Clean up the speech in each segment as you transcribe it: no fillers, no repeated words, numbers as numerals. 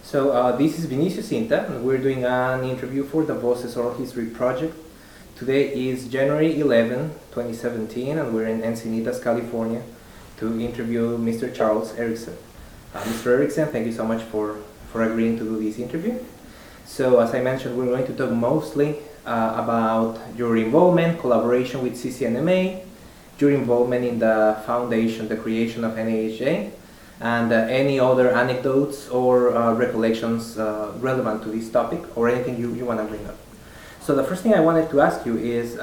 This is Vinicius Cinta, and we're doing an interview for the Voces Oral History Project. Today is January 11, 2017, and we're in Encinitas, California, to interview Mr. Charles Ericksen. Mr. Ericksen, thank you so much for agreeing to do this interview. So, as I mentioned, we're going to talk mostly about your involvement, collaboration with CCNMA, your involvement in the foundation, the creation of NAHJ, and any other anecdotes or recollections relevant to this topic, or anything you want to bring up. So the first thing I wanted to ask you is,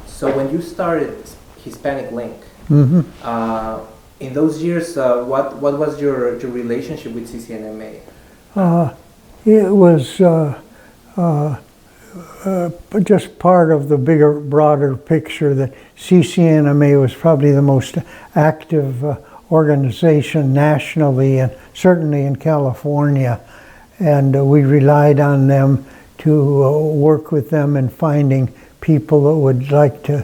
so when you started Hispanic Link, in those years, what was your relationship with CCNMA? It was just part of the bigger, broader picture that CCNMA was probably the most active organization nationally and certainly in California, and we relied on them to work with them in finding people that would like to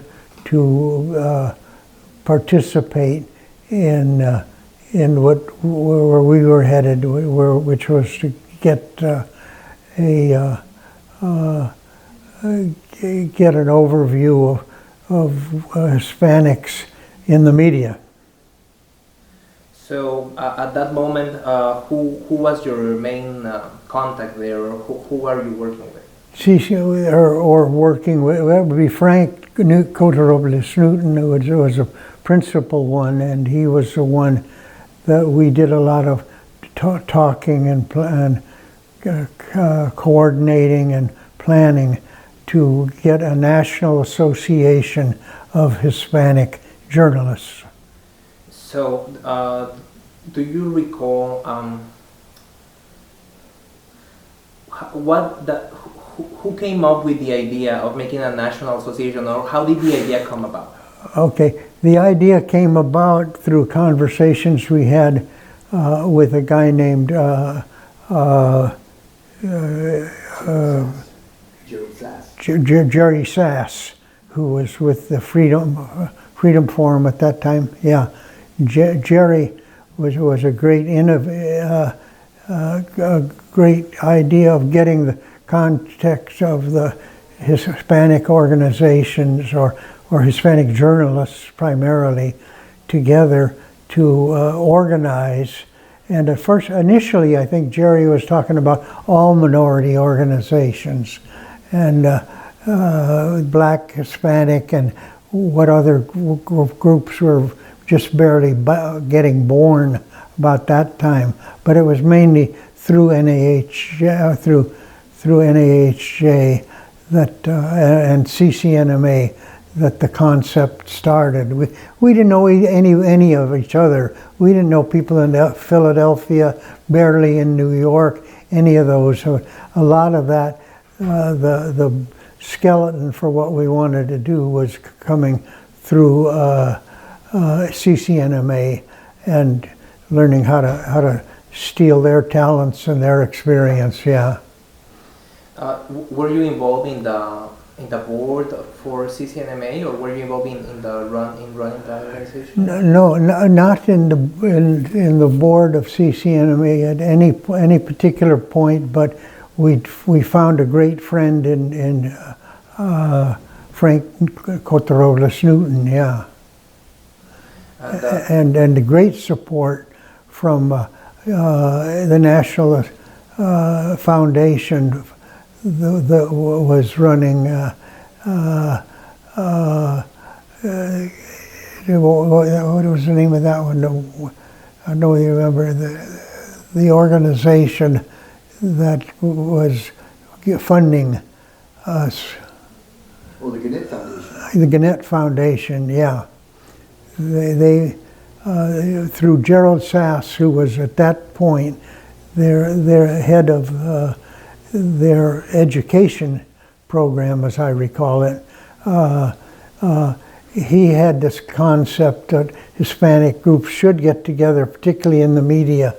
participate in where we were headed, which was to get get an overview of Hispanics in the media. So at that moment, who was your main contact there, or who are you working with? Or working with, that would be Frank Cotorobles Newton, who was a principal one, and he was the one that we did a lot of talking and coordinating and planning to get a national association of Hispanic journalists. So, do you recall who came up with the idea of making a national association, or how did the idea come about? Okay, the idea came about through conversations we had with a guy named Jerry Sass, who was with the Freedom Forum at that time. Yeah, Jerry was a great great idea of getting the context of the Hispanic organizations or Hispanic journalists primarily together to organize. And initially, I think Jerry was talking about all minority organizations and Black, Hispanic, and what other groups were just barely getting born about that time. But it was mainly through NAHJ that and CCNMA that the concept started. We didn't know any of each other. We didn't know people in Philadelphia, barely in New York, any of those. So a lot of that, the skeleton for what we wanted to do was coming through CCNMA and learning how to steal their talents and their experience. Yeah. Were you involved in the board for CCNMA, or were you involved in running the organization? No, not in the board of CCNMA at any particular point. But we found a great friend in Frank Cotorobles Newton. Yeah, and great support from the National Foundation that was running what was the name of that one? I know you remember the organization that was funding us. Well, the Gannett Foundation. The Gannett Foundation, yeah. They through Gerald Sass, who was at that point their head of their education program, as I recall it, he had this concept that Hispanic groups should get together, particularly in the media,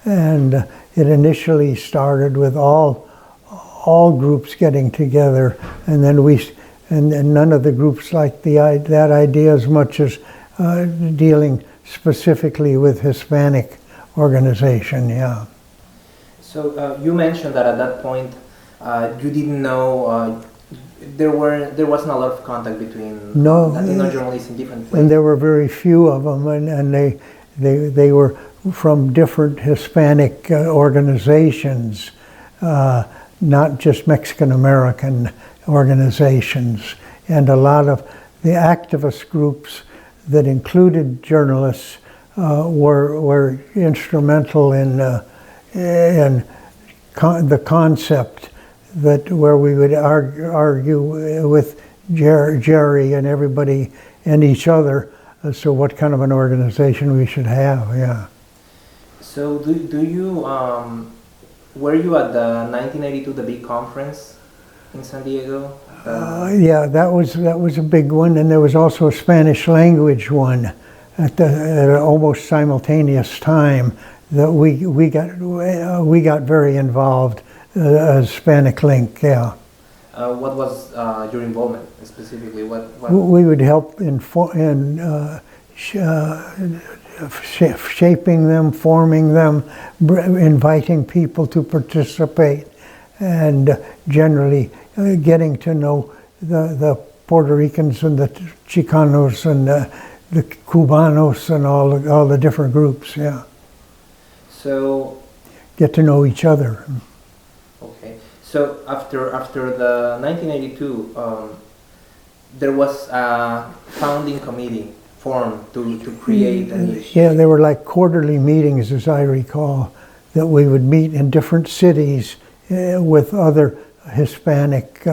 and it initially started with all groups getting together, and then and none of the groups liked that idea as much as dealing specifically with Hispanic organization. Yeah. So So you mentioned that at that point you didn't know there wasn't a lot of contact between No, Latino journalists in different places. and there were very few of them, and they were from different Hispanic organizations, not just Mexican American organizations, and a lot of the activist groups that included journalists were instrumental in the concept that where we would argue with Jerry and everybody and each other as to what kind of an organization we should have. Yeah. So do you were you at the 1982 the big conference in San Diego? Yeah, that was a big one, and there was also a Spanish language one at an almost simultaneous time that we got very involved as Hispanic Link. Yeah. What was your involvement specifically? What? We would help in shaping them, forming them, inviting people to participate, and generally getting to know the Puerto Ricans and the Chicanos and the Cubanos and all the different groups. Yeah. So. Get to know each other. Okay. So after the 1982, there was a founding committee formed to create a new. Yeah, they were like quarterly meetings, as I recall, that we would meet in different cities with other Hispanic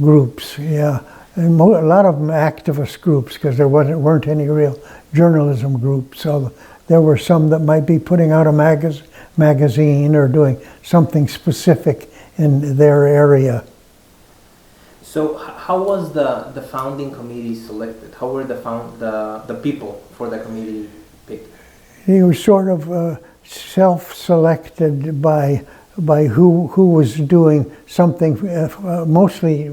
groups. Yeah, and a lot of them activist groups, because there weren't any real journalism groups. So there were some that might be putting out a magazine or doing something specific in their area. So how was the founding committee selected? How were the people for the committee picked? They were sort of self-selected by who was doing something, mostly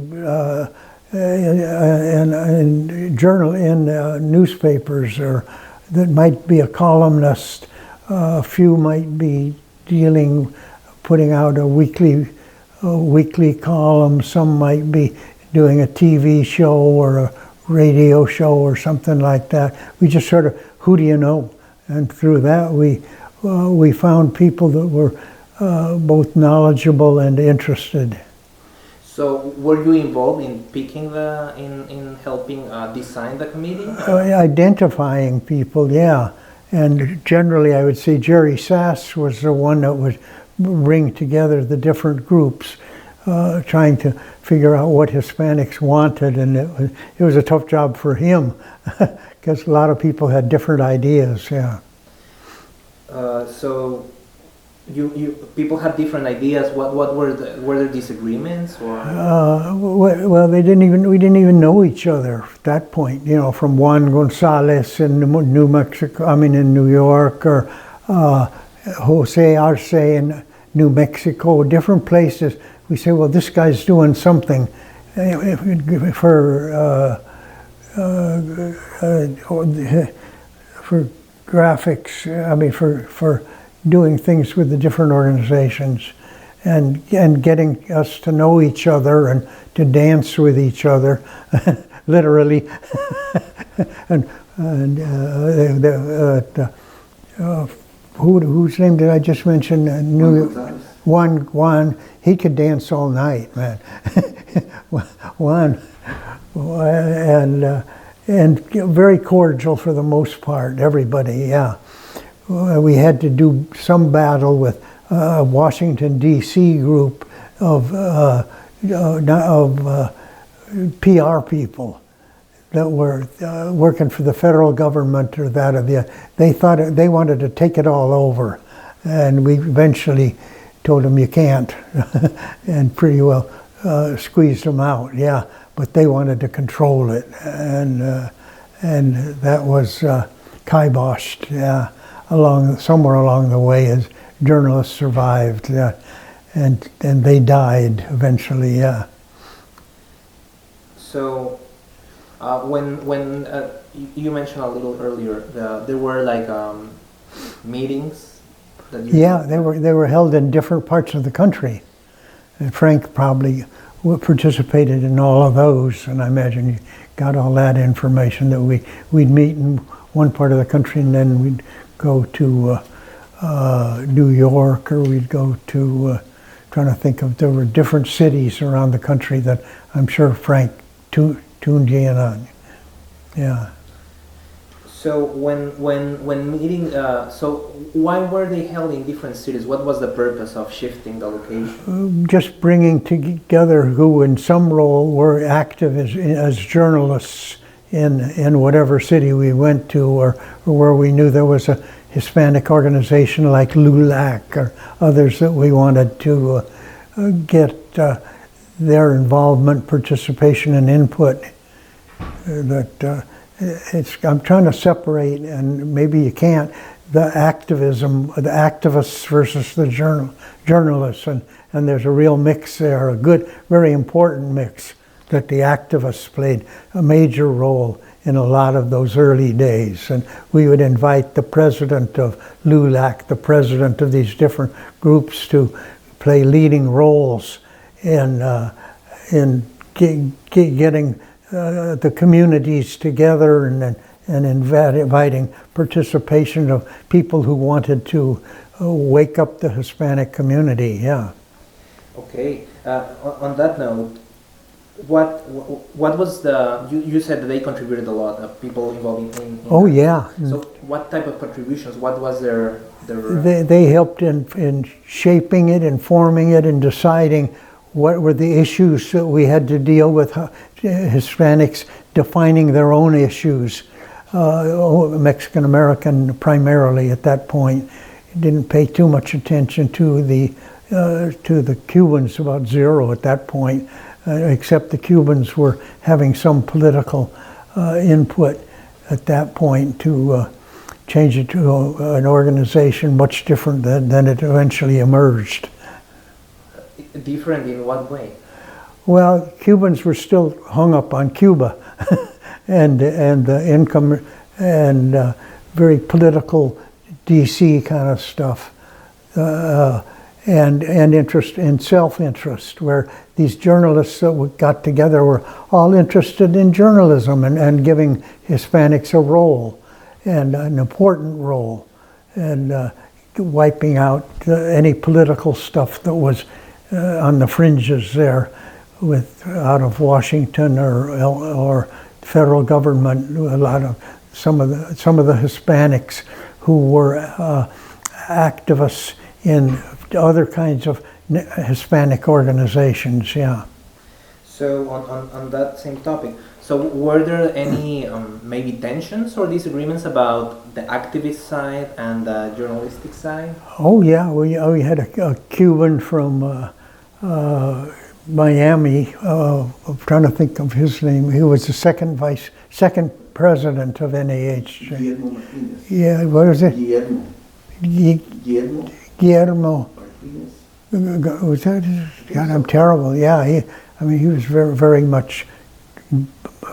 in newspapers, or that might be a columnist. A few might be putting out a weekly column. Some might be doing a TV show or a radio show or something like that. We just sort of, who do you know? And through that we found people that were both knowledgeable and interested. So were you involved in picking in helping design the committee? Identifying people, yeah. And generally I would say Jerry Sass was the one that would bring together the different groups, trying to figure out what Hispanics wanted, and it was a tough job for him because a lot of people had different ideas. Yeah. So people had different ideas. What were there disagreements or? Well, we didn't even know each other at that point. You know, from Juan Gonzalez in New Mexico, in New York, or Jose Arce in New Mexico, different places. We say, well, this guy's doing something for graphics. For doing things with the different organizations, and getting us to know each other and to dance with each other, literally. Whose name did I just mention? Juan. He could dance all night, man. Juan, and very cordial for the most part. Everybody, yeah. We had to do some battle with a Washington D.C. group of PR people that were working for the federal government or that of the. They wanted to take it all over, and we eventually told them you can't, and pretty well squeezed them out. Yeah, but they wanted to control it, and that was kiboshed. Yeah. Somewhere along the way, as journalists survived, and they died eventually. Yeah. So, when you mentioned a little earlier, there were like meetings that you Yeah, they were held in different parts of the country. And Frank probably participated in all of those, and I imagine you got all that information that we'd meet in one part of the country, and then we'd go to New York, or we'd go to, trying to think of, there were different cities around the country that I'm sure Frank tuned you in on. Yeah. So when meeting, so why were they held in different cities? What was the purpose of shifting the location? Just bringing together who in some role were active as journalists in whatever city we went to, or where we knew there was a Hispanic organization like LULAC or others that we wanted to get their involvement, participation, and input. I'm trying to separate, and maybe you can't, the activism, the activists versus the journalists, and there's a real mix there, a good, very important mix, that the activists played a major role in a lot of those early days. And we would invite the president of LULAC, the president of these different groups, to play leading roles in getting the communities together, and inviting participation of people who wanted to wake up the Hispanic community. Yeah. Okay. On that note, what was the? You said that they contributed a lot of people involved in Oh that. yeah. So what type of contributions? What was their? They helped in shaping it, informing it, and deciding what were the issues that we had to deal with. Hispanics defining their own issues. Mexican American primarily at that point. Didn't pay too much attention to the Cubans, about zero at that point, except the Cubans were having some political input at that point to change it to an organization much different than it eventually emerged. Different in what way? Well, Cubans were still hung up on Cuba and the income and very political DC kind of stuff, and interest in self-interest, where these journalists that got together were all interested in journalism and giving Hispanics a role, and an important role, and wiping out any political stuff that was on the fringes there, out of Washington or federal government. A lot of some of the Hispanics who were activists in other kinds of Hispanic organizations. Yeah. So on that same topic, so were there any maybe tensions or disagreements about the activist side and the journalistic side? Oh yeah, we had a Cuban from Miami. I'm trying to think of his name. He was the second president of NAH. Guillermo Martinez. Yeah, what is it? Guillermo. Martinez. Was that? God, I'm terrible. Yeah, he was very, very much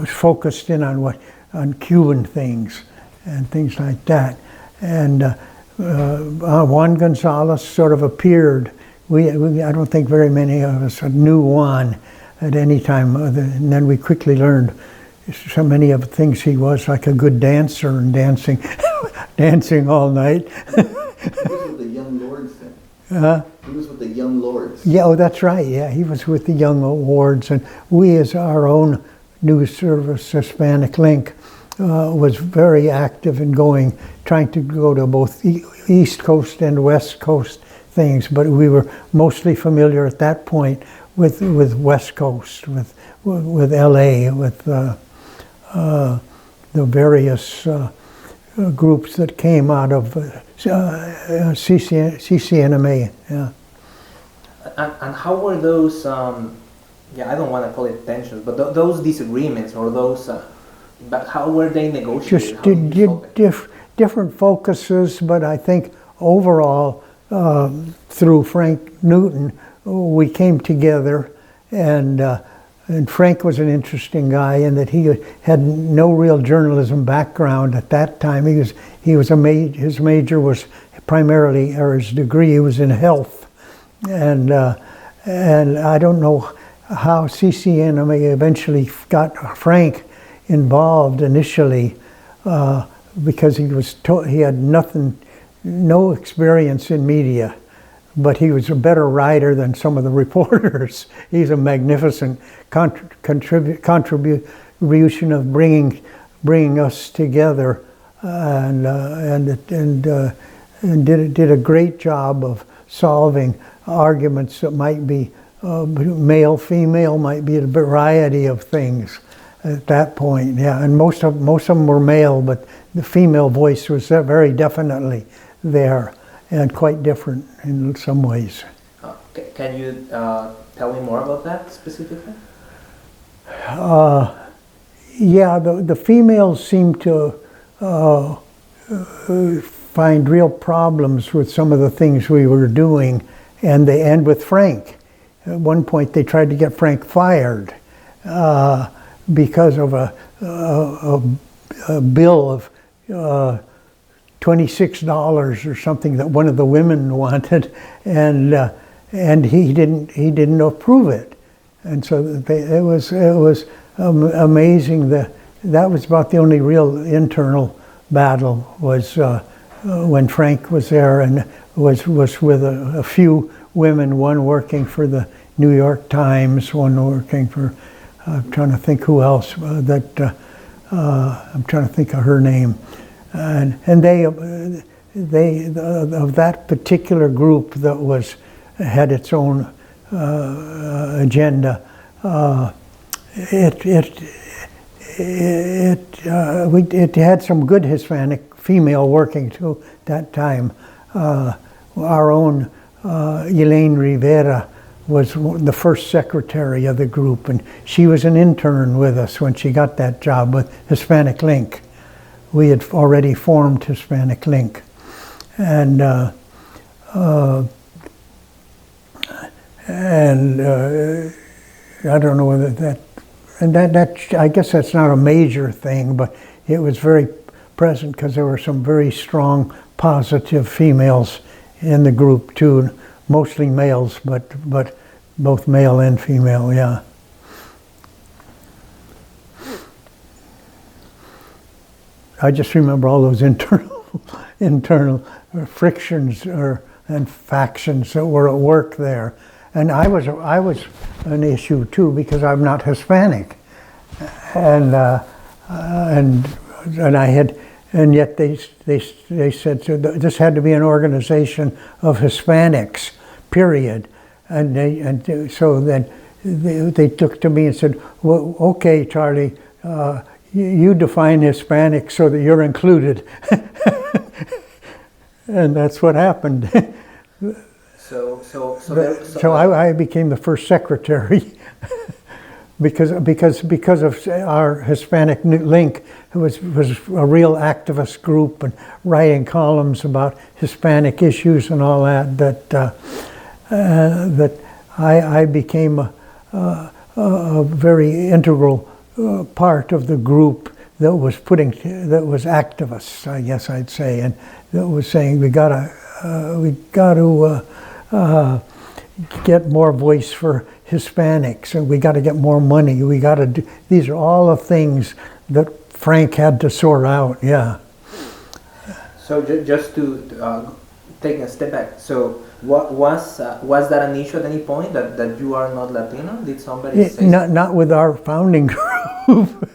focused in on Cuban things and things like that. And Juan Gonzalez sort of appeared. I don't think very many of us knew Juan at any time, and then we quickly learned so many of the things he was, like a good dancer and dancing all night. He was with the Young Lords then. He was with the Young Lords. Yeah, oh, that's right. Yeah, he was with the Young Lords, and we, as our own news service, Hispanic Link, was very active in trying to go to both East Coast and West Coast things, but we were mostly familiar at that point with West Coast, with LA, with the various groups that came out of CCNMA. Yeah. And how were those? I don't want to call it tensions, but those disagreements or those. But how were they negotiated? Just different focuses, but I think overall, through Frank Newton, we came together and And Frank was an interesting guy in that he had no real journalism background at that time. His major was primarily, or his degree was in health, and I don't know how CCNMA eventually got Frank involved initially, because he had no experience in media. But he was a better writer than some of the reporters. He's a magnificent contribution of bringing us together, and did a great job of solving arguments that might be male, female, might be a variety of things at that point. Yeah, and most of them were male, but the female voice was very definitely there, and quite different in some ways. Can you tell me more about that specifically? Yeah, the females seem to find real problems with some of the things we were doing, and they end with Frank. At one point, they tried to get Frank fired because of a bill of $26 or something that one of the women wanted, and he didn't approve it, and so it was amazing. That was about the only real internal battle, was when Frank was there and was with a few women, one working for the New York Times, one working for, I'm trying to think who else, I'm trying to think of her name. And they of that particular group that had its own agenda, it had some good Hispanic female working too that time. Our own Elaine Rivera was the first secretary of the group, and she was an intern with us when she got that job with Hispanic Link. We had already formed Hispanic Link, and I don't know whether that I guess that's not a major thing, but it was very present because there were some very strong, positive females in the group too, mostly males, but both male and female, yeah. I just remember all those internal frictions and factions that were at work there, and I was an issue too because I'm not Hispanic, and I had, and yet they said so this had to be an organization of Hispanics, period, so then they took to me and said, well, okay, Charlie. You define Hispanic so that you're included. And that's what happened. So I became the first secretary because of our Hispanic Link. It was a real activist group and writing columns about Hispanic issues and all that I became a very integral part of the group that was activists, I guess I'd say, and that was saying we gotta get more voice for Hispanics, and we got to get more money. We got to do. These are all the things that Frank had to sort out. Yeah. So just to take a step back. So what was that an issue at any point that you are not Latino? Did somebody say? Not with our founding group.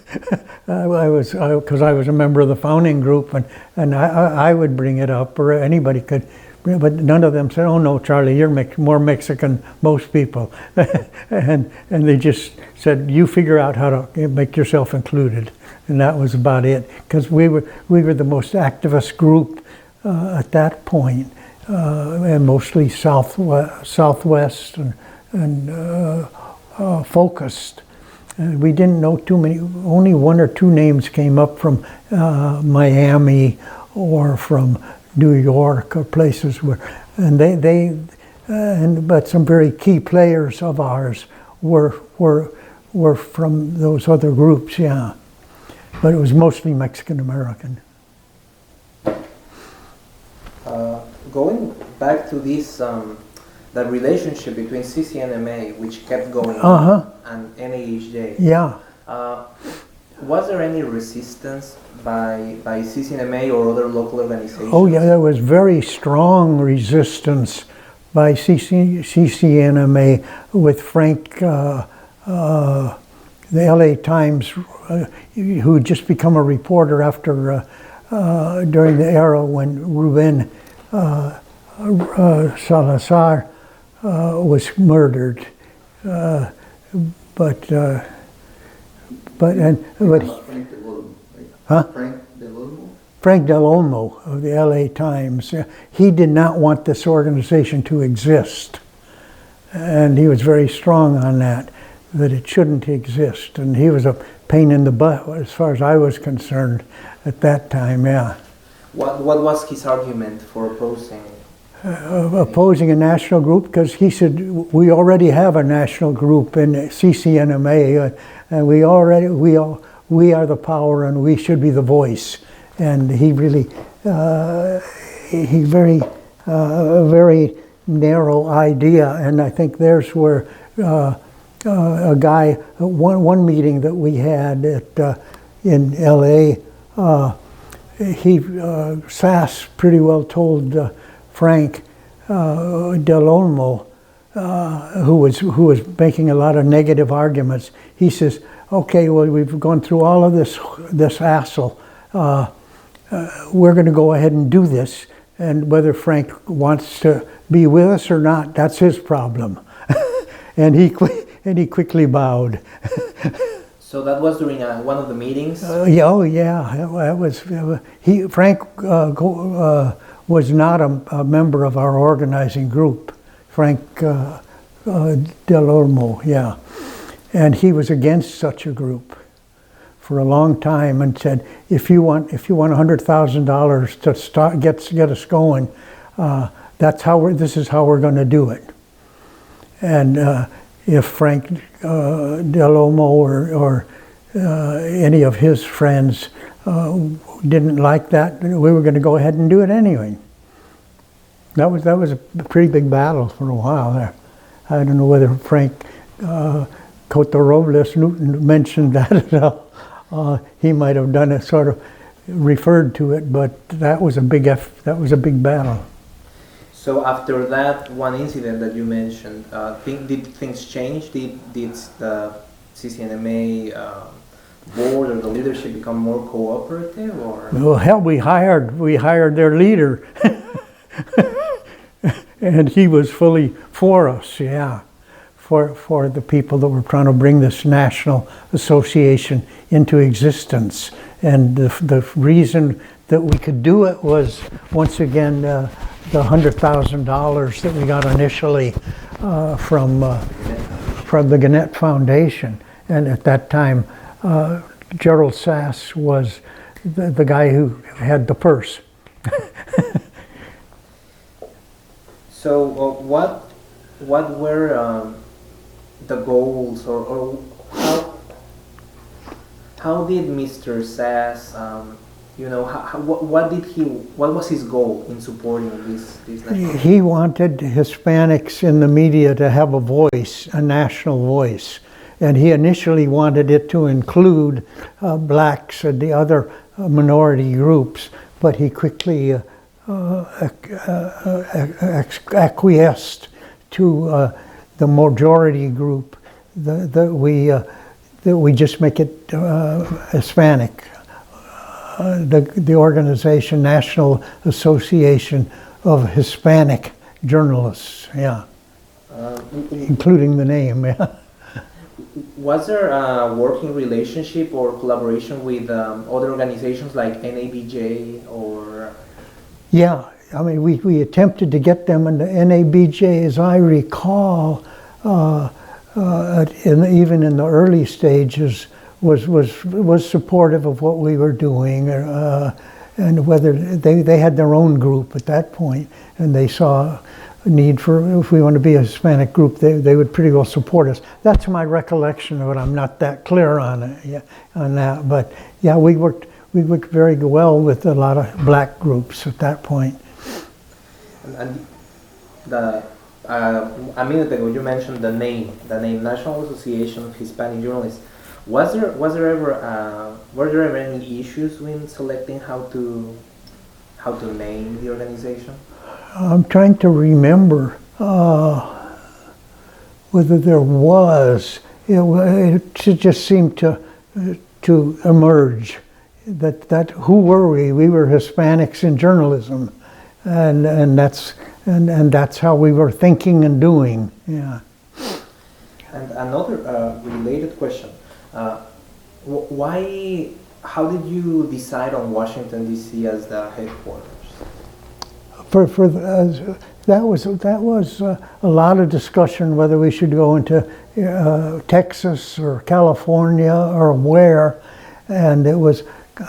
Because I was a member of the founding group, and I would bring it up, or anybody could, but none of them said, "Oh no, Charlie, you're more Mexican than most people," and they just said, "You figure out how to make yourself included," and that was about it. Because we were the most activist group at that point, and mostly southwest and focused. We didn't know too many. Only one or two names came up from Miami or from New York or places where, and but some very key players of ours were were from those other groups, yeah. But it was mostly Mexican American. Going back to this, the relationship between CCNMA, which kept going, and NAHJ. Yeah. Was there any resistance by CCNMA or other local organizations? Oh yeah, there was very strong resistance by CCNMA with Frank, the LA Times, who had just become a reporter after during the era when Ruben Salazar was murdered, but Frank Del Olmo of the LA Times, he did not want this organization to exist, and he was very strong on that it shouldn't exist, and he was a pain in the butt as far as I was concerned at that time. Yeah. What was his argument for opposing? Opposing a national group, because he said we already have a national group in CCNMA, and we are the power, and we should be the voice. And he really very narrow idea, and I think there's where a guy one meeting that we had at in LA. Sass pretty well told Frank Del Olmo, who was making a lot of negative arguments. He says, "Okay, well, we've gone through all of this hassle. We're going to go ahead and do this, and whether Frank wants to be with us or not, that's his problem." and he quickly bowed. So that was during one of the meetings? That was Frank was not a member of our organizing group. Frank Del Olmo, yeah. And he was against such a group for a long time and said, if you want $100,000 to start get us going, this is how we're going to do it. And if Frank Del Olmo or any of his friends didn't like that, we were going to go ahead and do it anyway. That was a pretty big battle for a while there. I don't know whether Frank Cotorobles Newton mentioned that at all. He might have done it, sort of referred to it, but that was a big battle. So after that one incident that you mentioned, did things change? Did the CCNMA board or the leadership become more cooperative, or? Well, hell, we hired their leader, and he was fully for us. Yeah, for the people that were trying to bring this national association into existence, and the reason that we could do it was once again the $100,000 that we got initially from the Gannett Foundation, and at that time. Gerald Sass was the guy who had the purse. So what were the goals, or how did Mr. Sass, what was his goal in supporting this national? He wanted Hispanics in the media to have a voice, a national voice. And he initially wanted it to include blacks and the other minority groups, but he quickly acquiesced to the majority group that we just make it Hispanic. The organization, National Association of Hispanic Journalists, yeah, including the name, yeah. Was there a working relationship or collaboration with other organizations like NABJ or? Yeah, I mean, we attempted to get them into NABJ, as I recall, even in the early stages, was supportive of what we were doing, and whether they had their own group at that point, and they saw need for, if we want to be a Hispanic group, they would pretty well support us. That's my recollection of it. I'm not that clear on it, yeah, on that, but yeah, we worked very well with a lot of black groups at that point. And a minute ago you mentioned the name National Association of Hispanic Journalists. Were there ever any issues when selecting how to name the organization? I'm trying to remember whether there was. It just seemed to emerge that who were we? We were Hispanics in journalism, and that's how we were thinking and doing. Yeah. And another related question: why? How did you decide on Washington D.C. as the headquarters? That was a lot of discussion whether we should go into Texas or California or where, and it was.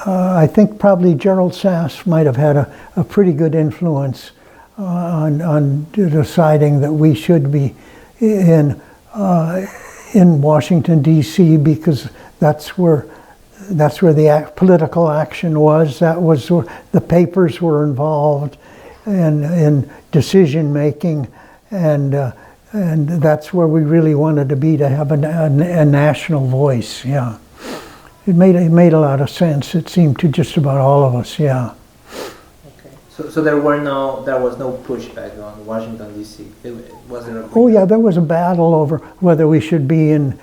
I think probably Gerald Sass might have had a pretty good influence on deciding that we should be in Washington D.C. because that's where the political action was. That was where the papers were involved in decision making, and that's where we really wanted to be, to have a national voice. Yeah. It made a lot of sense. It seemed to just about all of us, yeah. Okay. So there was no pushback on Washington D.C. Oh yeah, there was a battle over whether we should be in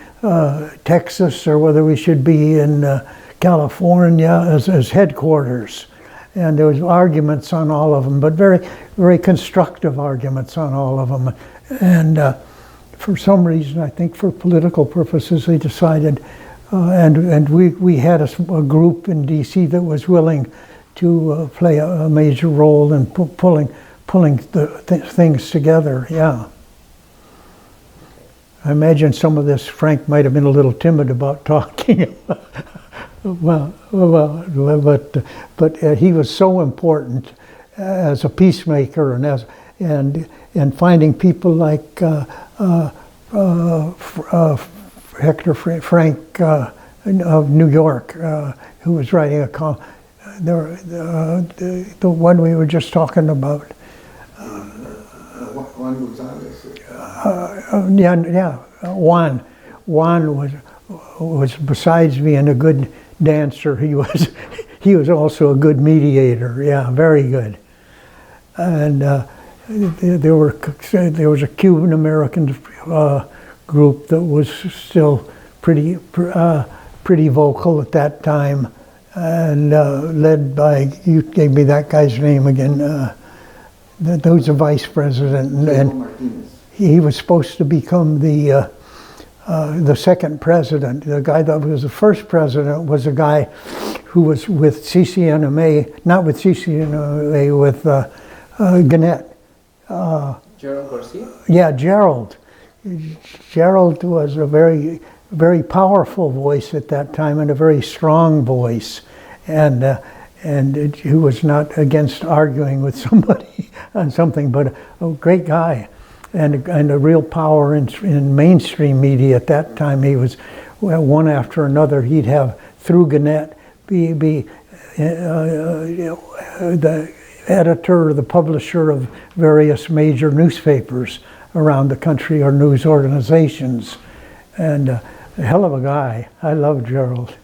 Texas or whether we should be in California as headquarters, and there was arguments on all of them, but very, very constructive arguments on all of them. And for some reason, I think for political purposes, they decided. And we had a group in D.C. that was willing to play a major role in pulling things together. Yeah. I imagine some of this Frank might have been a little timid about talking. but he was so important as a peacemaker and finding people like Frank of New York, who was writing a column. The one we were just talking about. Juan Gonzalez. Juan was, besides being a good dancer, he was also a good mediator. Yeah, very good. And there was a Cuban American group that was still pretty vocal at that time, and led by, you gave me that guy's name again, that was a vice president, and he was supposed to become the second president. The guy that was the first president was a guy who was with CCNMA, not with CCNMA, with Gannett. Gerald Garcia? Yeah, Gerald. Gerald was a very, very powerful voice at that time, and a very strong voice, and who was not against arguing with somebody on something, but a great guy, and a real power in mainstream media at that time. He was, well, one after another, he'd have, through Gannett, be the editor or the publisher of various major newspapers around the country, or news organizations, and a hell of a guy. I love Gerald.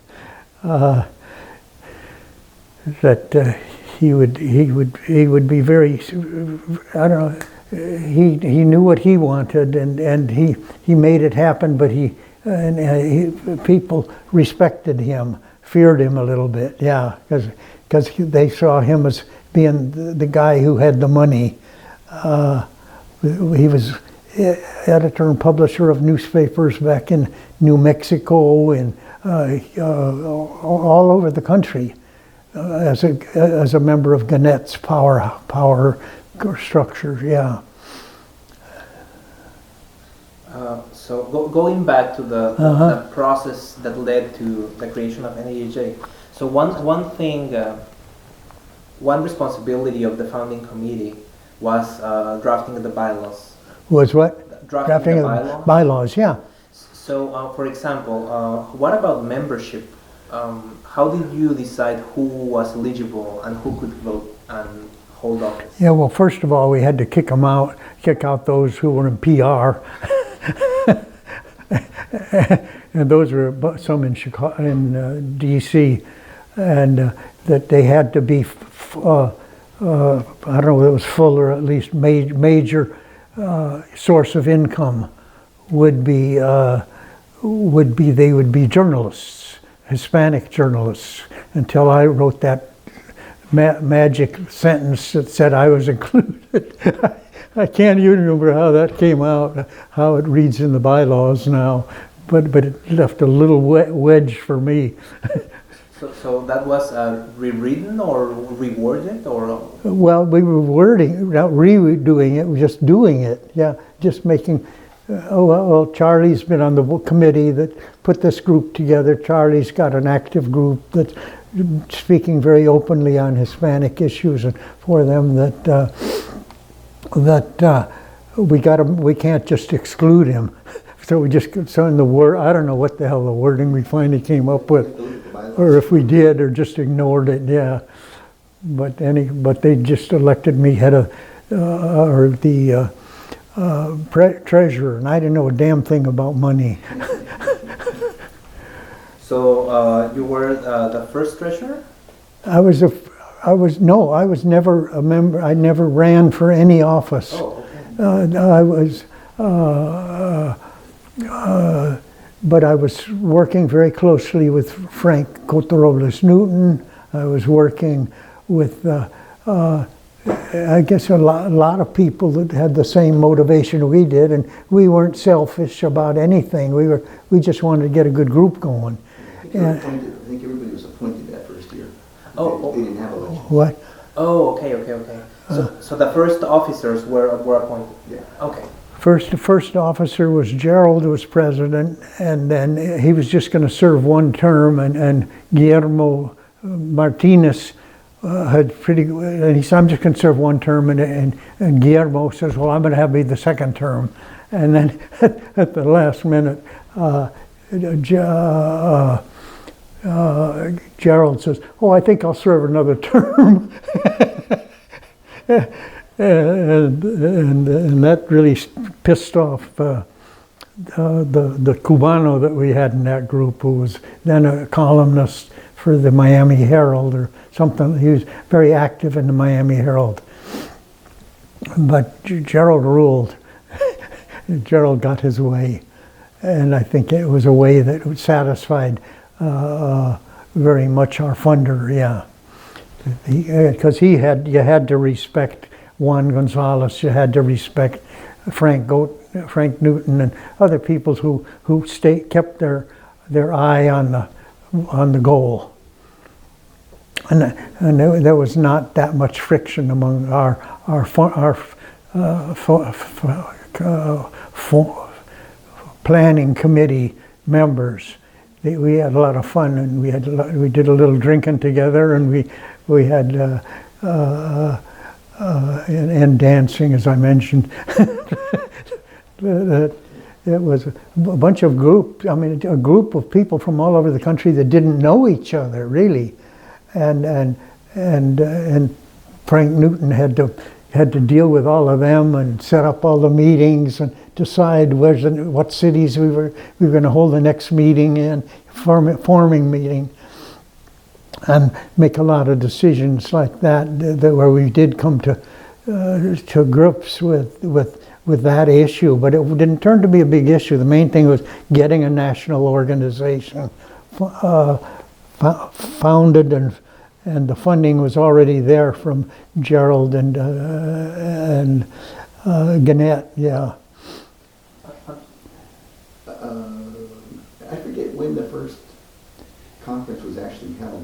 He would be very, I don't know. He knew what he wanted, and he made it happen. But people respected him, feared him a little bit. Yeah, because they saw him as being the guy who had the money. He was editor and publisher of newspapers back in New Mexico and all over the country as a member of Gannett's power structure. Yeah. So going back to the process that led to the creation of NAJ. So one thing, one responsibility of the founding committee was drafting the bylaws. Was what? Drafting the of bylaws, yeah. So, for example, what about membership? How did you decide who was eligible and who could vote and hold office? Yeah, well, first of all, we had to kick out those who were in PR. And those were some in Chicago, in D.C., and that they had to be, I don't know, it was full or at least major source of income would be they would be journalists, Hispanic journalists. Until I wrote that magic sentence that said I was included. I can't even remember how that came out, how it reads in the bylaws now, but it left a little wedge for me. So that was rewritten or reworded or? Well, we were not redoing it, we were just doing it. Yeah, just making. Well, Charlie's been on the committee that put this group together. Charlie's got an active group that's speaking very openly on Hispanic issues, and for them we can't just exclude him. So in the word, I don't know what the hell the wording we finally came up with, or if we did or just ignored it. Yeah, but they just elected me head of or the treasurer, and I didn't know a damn thing about money. So you were the first treasurer? I was never a member. I never ran for any office. Oh, okay. But I was working very closely with Frank Cotoroles Newton. I was working with, I guess, a lot of people that had the same motivation we did, and we weren't selfish about anything. We just wanted to get a good group going. I think everybody was appointed that first year. Oh, they didn't have elections. What? Oh, okay. So the first officers were appointed. Yeah. Okay. First officer was Gerald, who was president, and then he was just going to serve one term, and Guillermo Martinez had and he said, I'm just going to serve one term, and Guillermo says, well, I'm going to have me the second term. And then at the last minute, Gerald says, oh, I think I'll serve another term. And that really pissed off the Cubano that we had in that group, who was then a columnist for the Miami Herald or something. He was very active in the Miami Herald. But Gerald ruled. Gerald got his way. And I think it was a way that satisfied very much our funder, yeah. Because you had to respect Juan Gonzalez, you had to respect Frank Newton, and other people who kept their eye on the goal. And there was not that much friction among our planning committee members. We had a lot of fun, and we did a little drinking together, and we had and dancing, as I mentioned. It was a bunch of a group of people from all over the country that didn't know each other really, and Frank Newton had to deal with all of them and set up all the meetings and decide what cities we were going to hold the next meeting in, forming meeting, and make a lot of decisions like that where we did come to grips with that issue, but it didn't turn to be a big issue. The main thing was getting a national organization founded, and the funding was already there from Gerald and Gannett, yeah. I forget when the first conference was actually held,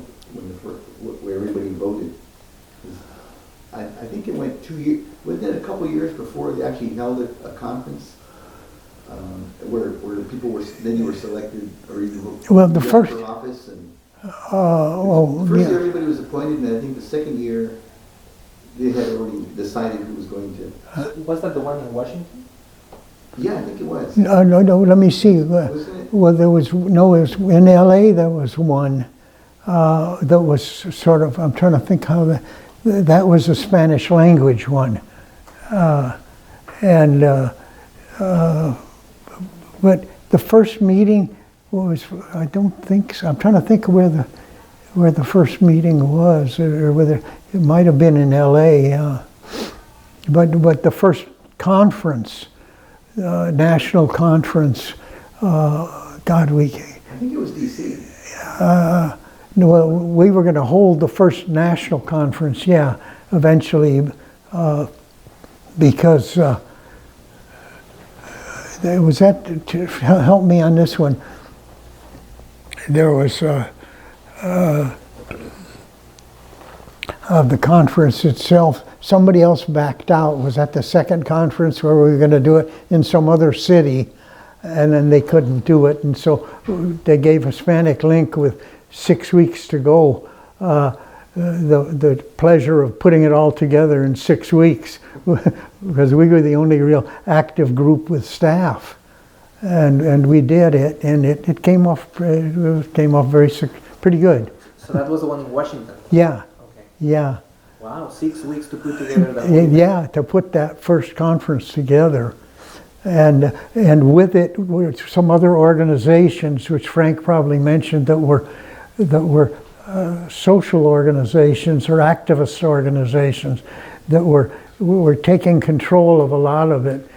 where everybody voted. I think it went 2 years, wasn't it a couple years before they actually held a conference where the people then you were selected, or even for office, and first year everybody was appointed, and I think the second year they had already decided who was going to. Was that the one in Washington? Yeah, I think it was. No, let me see. Wasn't it? Well, there was, no, it was in LA there was one that was sort of, I'm trying to think how that was a Spanish language one. But the first meeting was, I don't think so. I'm trying to think where the first meeting was, or whether it might have been in LA. But the first conference, national conference, God, I think it was DC. well, we were going to hold the first national conference, yeah, eventually, because there was that, to help me on this one, there was of the conference itself, somebody else backed out. Was at the second conference where we were going to do it in some other city, and then they couldn't do it, and so they gave Hispanic Link with 6 weeks to go the pleasure of putting it all together in 6 weeks, because we were the only real active group with staff, and we did it, and it came off pretty good. So that was the one in Washington? Yeah. Okay. Yeah. Wow, 6 weeks to put together that whole Yeah, to put that first conference together. And with it were some other organizations, which Frank probably mentioned, that were social organizations or activist organizations that were taking control of a lot of it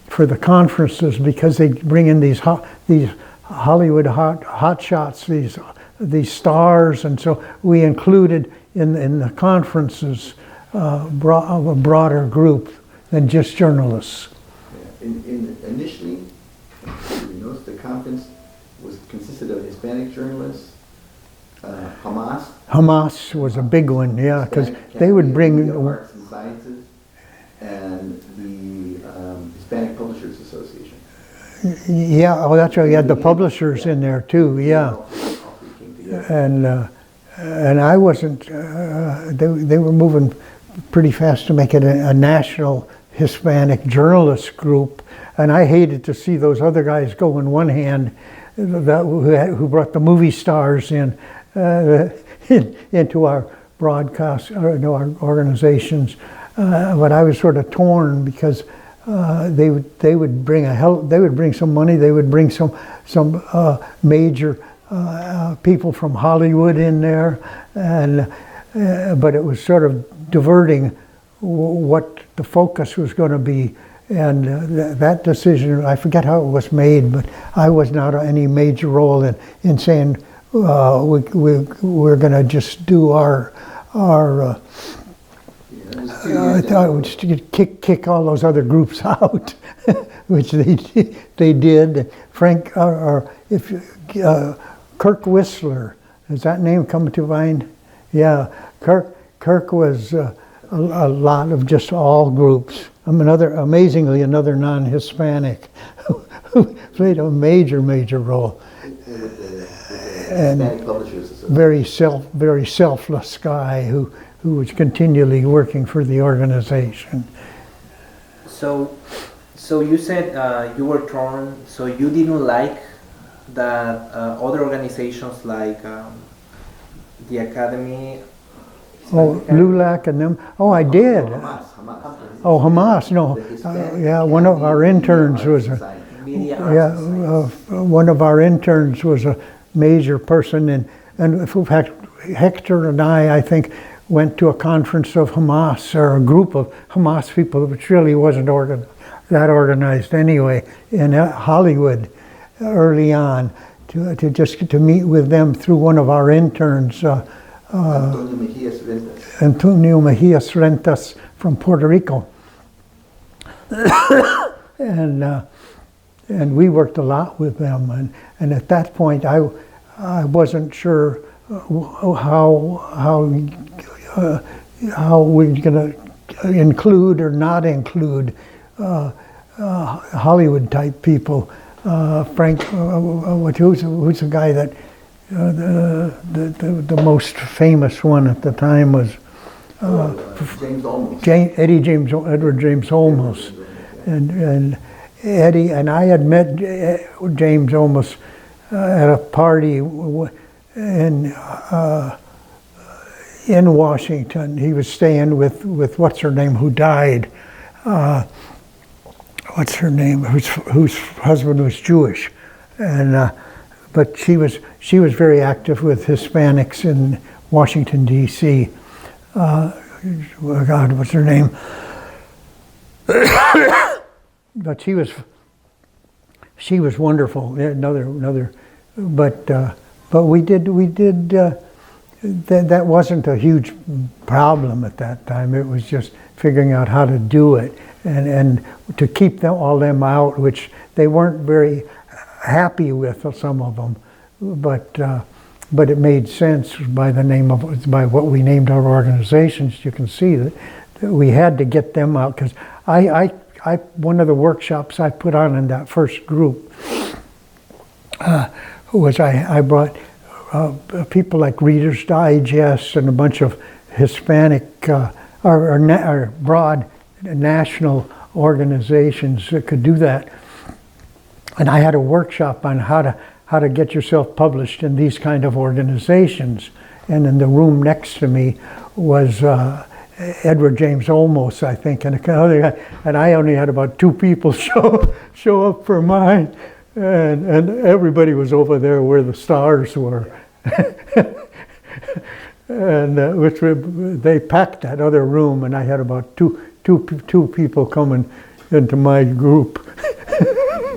for the conferences, because they bring in these Hollywood hotshots, these stars, and so we included in the conferences a broader group than just journalists. Initially, you notice the conference consisted of Hispanic journalists, Hamas. Hamas was a big one, yeah, because they would bring the Arts and Sciences, and the Hispanic Publishers Association. Yeah, oh, that's right. You had the publishers in there too, yeah. All three came together. And I wasn't. They were moving pretty fast to make it a national Hispanic journalist group, and I hated to see those other guys go in one hand, who brought the movie stars in into our broadcast, or no, our organizations. But I was sort of torn, because they would bring some money. They would bring some major people from Hollywood in there, and but it was sort of diverting what the focus was going to be, and that decision, I forget how it was made, but I was not any major role in saying we're going to just do our I thought it would kick all those other groups out, which they did. Frank, Kirk Whistler, does that name come to mind? Yeah, Kirk was a lot of just all groups. Amazingly another non-Hispanic who played a major role. And very selfless guy who was continually working for the organization. So you said you were torn, so you didn't like that other organizations like the Academy. Oh, LULAC and them. Oh, I did. Hamas. Oh, Hamas. No, yeah. One of our interns was one of our interns was a major person, and in fact, Hector and I think, went to a conference of Hamas, or a group of Hamas people, which really wasn't that organized anyway, in Hollywood early on, to meet with them through one of our interns. Antonio Mejias Rentas from Puerto Rico, and we worked a lot with them, and at that point I wasn't sure how we're going to include or not include Hollywood type people. Frank, who's the guy that the most famous one at the time was James Olmos. Edward James Olmos. And Eddie, and I had met James Olmos at a party in Washington. He was staying with what's her name, who died. What's her name? Whose husband was Jewish, and but she was very active with Hispanics in Washington D.C. Oh God, what's her name? But she was wonderful. But we did. That wasn't a huge problem at that time. It was just figuring out how to do it and to keep all them out, which they weren't very happy with, some of them. But it made sense by what we named our organizations. You can see that we had to get them out, because one of the workshops I put on in that first group was I brought people like Reader's Digest and a bunch of Hispanic or broad national organizations that could do that. And I had a workshop on how to get yourself published in these kind of organizations. And in the room next to me was Edward James Olmos, I think, and another guy. And I only had about 2 people show up for mine. And everybody was over there where the stars were. And they packed that other room, and I had about two people coming into my group.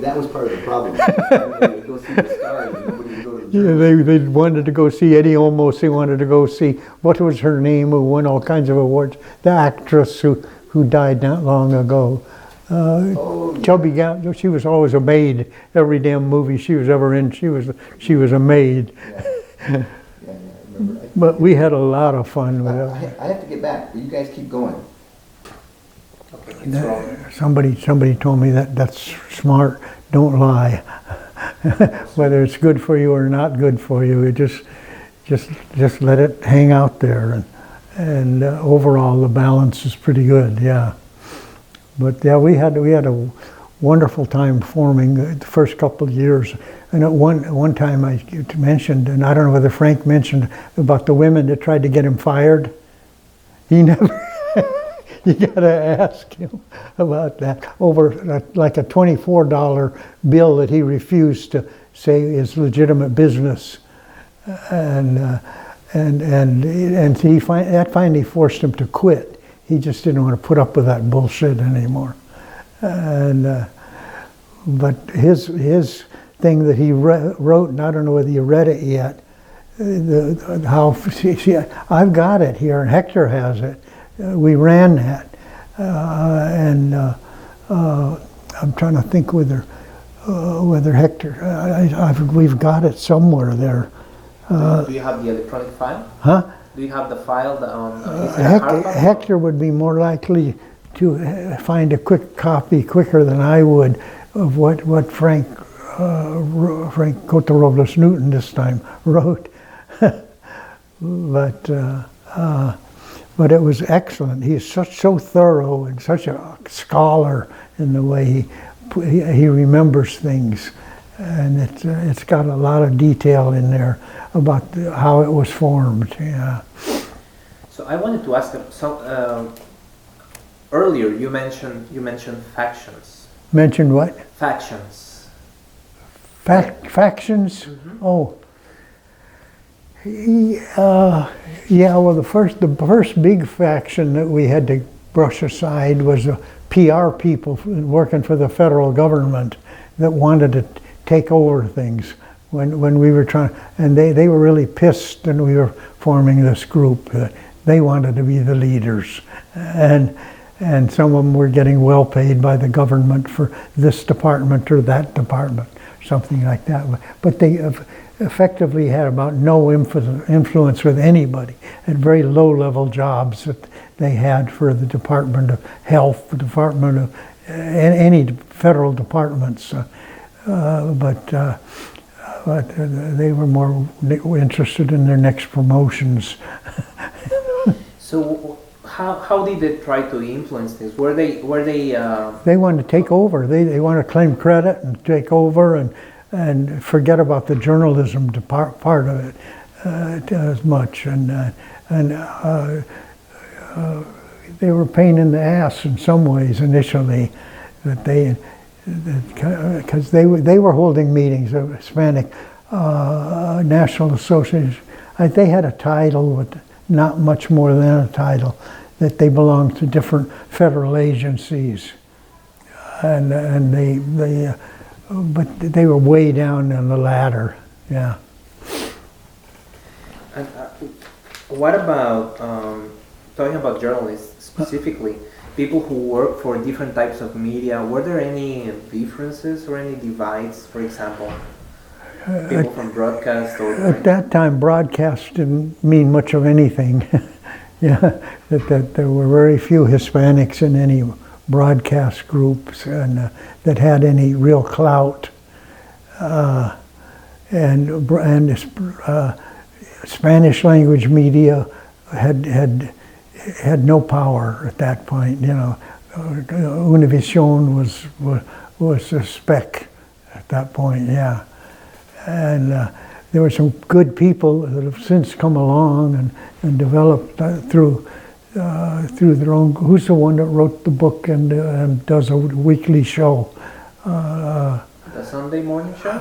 That was part of the problem. Everybody would go see the stars, and nobody would go to the Yeah, they wanted to go see Eddie Olmos. They wanted to go see, what was her name, who won all kinds of awards, the actress who died not long ago. Chubby Gal, she was always a maid. Every damn movie she was ever in, she was a maid. Yeah, I remember. But we had a lot of fun with it. I have to get back, but you guys keep going. Okay, Somebody told me that's smart. Don't lie. Whether it's good for you or not good for you, it just let it hang out there, and overall the balance is pretty good. Yeah. But yeah, we had a wonderful time forming the first couple of years. And at one time I mentioned, and I don't know whether Frank mentioned, about the women that tried to get him fired. He never. You gotta ask him about that, over like a $24 bill that he refused to say is legitimate business, and that finally forced him to quit. He just didn't want to put up with that bullshit anymore. And but his thing that he wrote, and I don't know whether you read it yet. I've got it here, and Hector has it. We ran that, and I'm trying to think whether Hector. We've got it somewhere there. do you have the electronic file? Huh? Do you have the file that Hector would be more likely to find a quick copy quicker than I would of what Frank Cotorobles Newton this time wrote. But it was excellent. He is so thorough and such a scholar in the way he remembers things, and it's got a lot of detail in there about how it was formed. Yeah. So I wanted to ask earlier. You mentioned factions. Mentioned what? Factions. Factions? Mm-hmm. Oh. Yeah, well, the first big faction that we had to brush aside was the PR people working for the federal government that wanted to take over things when we were trying, and they were really pissed when we were forming this group. They wanted to be the leaders, and some of them were getting well paid by the government for this department or that department, something like that. But they effectively had about no influence with anybody, at very low-level jobs that they had for the Department of Health, the Department of any federal departments, but they were more interested in their next promotions. So how did they try to influence this? Were they They wanted to take over. They wanted to claim credit and take over and forget about the journalism part of it as much. And they were a pain in the ass in some ways initially, because they were holding meetings of Hispanic National Association. They had a title, but not much more than a title, that they belonged to different federal agencies, and but they were way down on the ladder. Yeah. And what about talking about journalists specifically? People who work for different types of media, were there any differences or any divides, for example? People from broadcast or... At that time, broadcast didn't mean much of anything. Yeah, that there were very few Hispanics in any broadcast groups and that had any real clout. And Spanish language media had no power at that point. You know, Univision was a speck at that point. Yeah, and there were some good people that have since come along and developed through their own. Who's the one that wrote the book and does a weekly show? The Sunday morning show?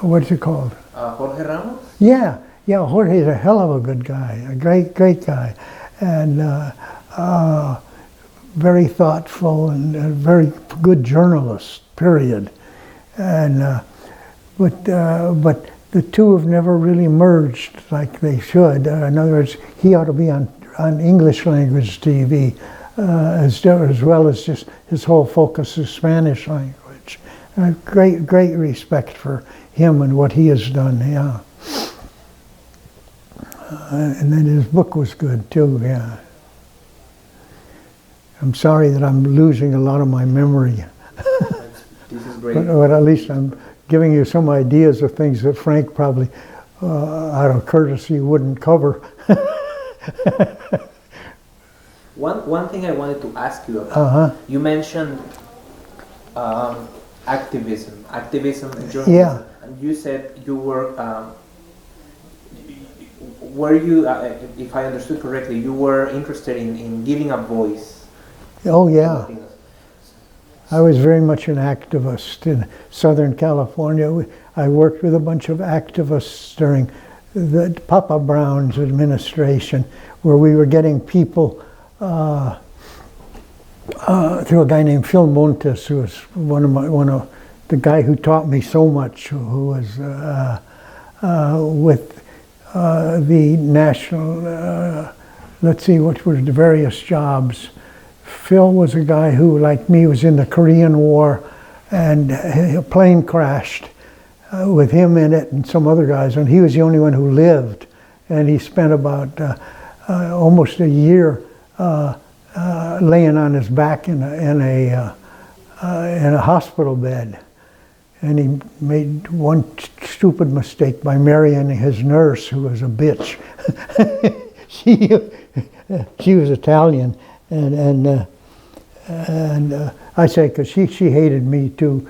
What's it called? Jorge Ramos? Yeah, Jorge's a hell of a good guy, a great guy, and very thoughtful and a very good journalist, period. And but the two have never really merged like they should. In other words, he ought to be on English language TV as well as just his whole focus is Spanish language. Great respect for him and what he has done, yeah. And then his book was good too, yeah. I'm sorry that I'm losing a lot of my memory. This is great. But at least I'm giving you some ideas of things that Frank probably, out of courtesy, wouldn't cover. One thing I wanted to ask you about, you mentioned activism and journalism. Yeah. And you said you were you, if I understood correctly, you were interested in giving a voice. Oh yeah. I was very much an activist in Southern California. I worked with a bunch of activists during the Papa Brown's administration, where we were getting people through a guy named Phil Montes, who was one of the guy who taught me so much, who was with the national, let's see, what were the various jobs. Phil was a guy who, like me, was in the Korean War, and a plane crashed with him in it and some other guys, and he was the only one who lived. And he spent about almost a year laying on his back in a hospital bed. And he made one stupid mistake by marrying his nurse, who was a bitch. She was Italian, and I say, because she hated me too.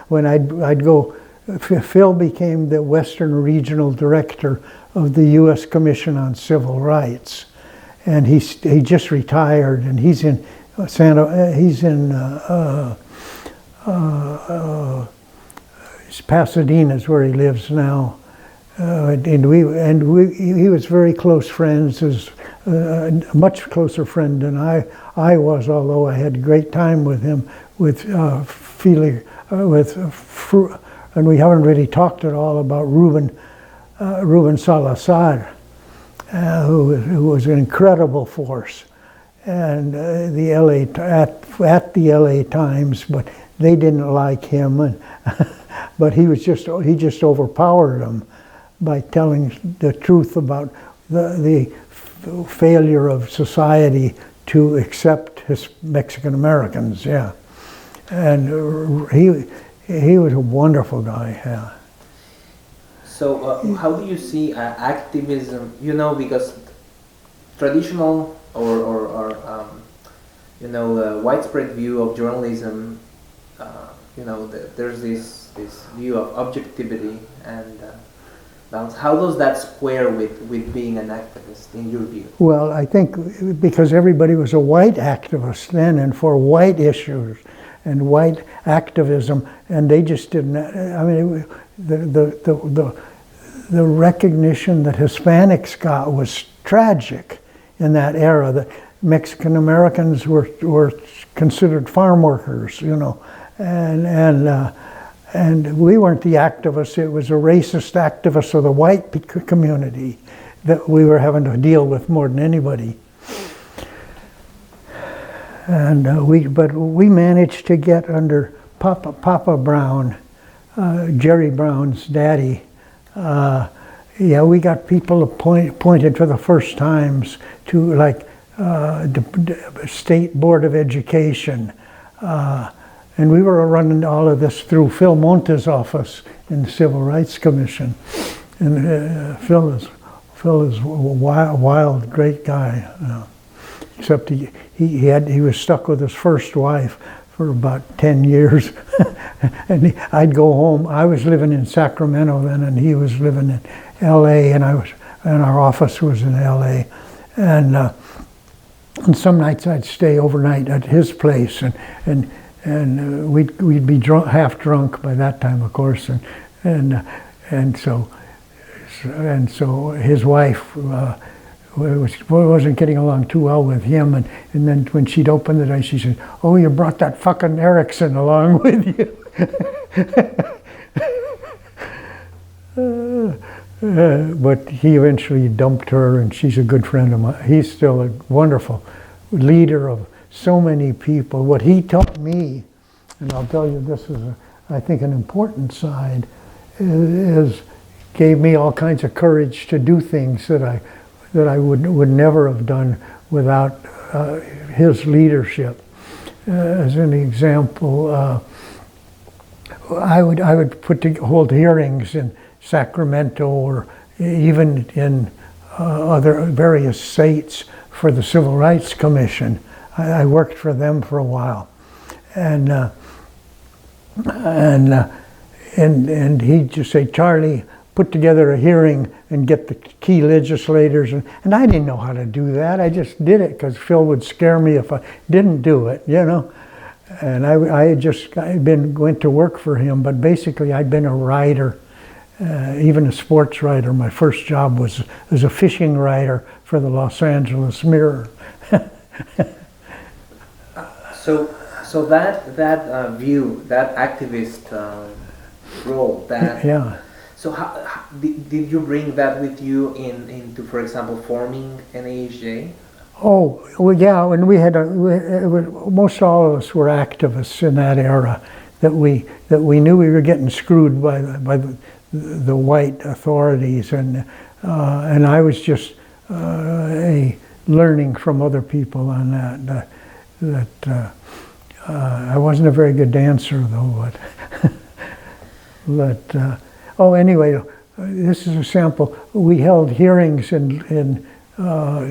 When I'd go, Phil became the Western Regional Director of the U.S. Commission on Civil Rights, and he just retired, and he's in Pasadena is where he lives now, and he was very close friends, a much closer friend than I was, although I had a great time with him, and we haven't really talked at all about Ruben Salazar, who was an incredible force, and at the LA Times, but they didn't like him, but he just overpowered them by telling the truth about the failure of society to accept his Mexican Americans. Yeah, and he was a wonderful guy. Yeah. So how do you see activism? You know, because traditional or widespread view of journalism. There's this view of objectivity and balance. How does that square with being an activist, in your view? Well, I think because everybody was a white activist then and for white issues and white activism, and they just didn't. I mean, the recognition that Hispanics got was tragic in that era. That Mexican Americans were considered farm workers, and we weren't the activists. It was a racist activist of the white community that we were having to deal with more than anybody. And but we managed to get under Papa Brown, Jerry Brown's daddy. We got people appointed for the first times to the State Board of Education. And we were running all of this through Phil Monte's office in the Civil Rights Commission. And Phil is a wild, great guy. Except he was stuck with his first wife for about 10 years. And I'd go home. I was living in Sacramento then, and he was living in LA, and our office was in LA. And some nights I'd stay overnight at his place, and we'd be half drunk by that time, of course, and so his wife wasn't getting along too well with him, and then when she'd open the door, she said, "Oh, you brought that fucking Ericksen along with you." But he eventually dumped her, and she's a good friend of mine. He's still a wonderful leader of so many people. What he taught me, and I'll tell you, this is, I think, an important side, is gave me all kinds of courage to do things that I would never have done without his leadership. As an example, I would hold hearings in Sacramento or even in other various states for the Civil Rights Commission. I worked for them for a while, and he'd just say, "Charlie, put together a hearing and get the key legislators," and I didn't know how to do that. I just did it because Phil would scare me if I didn't do it, And I went to work for him, but basically I'd been a writer, even a sports writer. My first job was as a fishing writer for the Los Angeles Mirror. So that view, that activist role, yeah. So how did you bring that with you into, for example, forming NAHJ? Oh, well, yeah, and most all of us were activists in that era. That we knew we were getting screwed by the white authorities, and I was just learning from other people on that. I wasn't a very good dancer though, but anyway, this is a sample. We held hearings in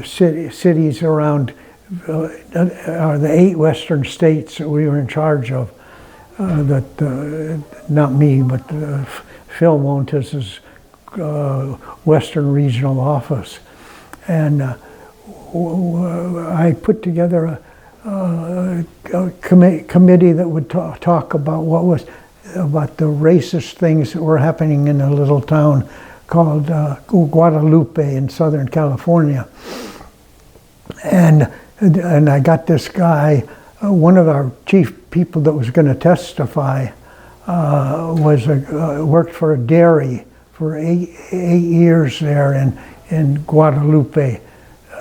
cities around the 8 western states that we were in charge of. Not me, but Phil Montes' Western Regional Office, and I put together a committee that would talk about about the racist things that were happening in a little town called Guadalupe in Southern California. And I got this guy, one of our chief people that was going to testify, worked for a dairy for eight years there in Guadalupe,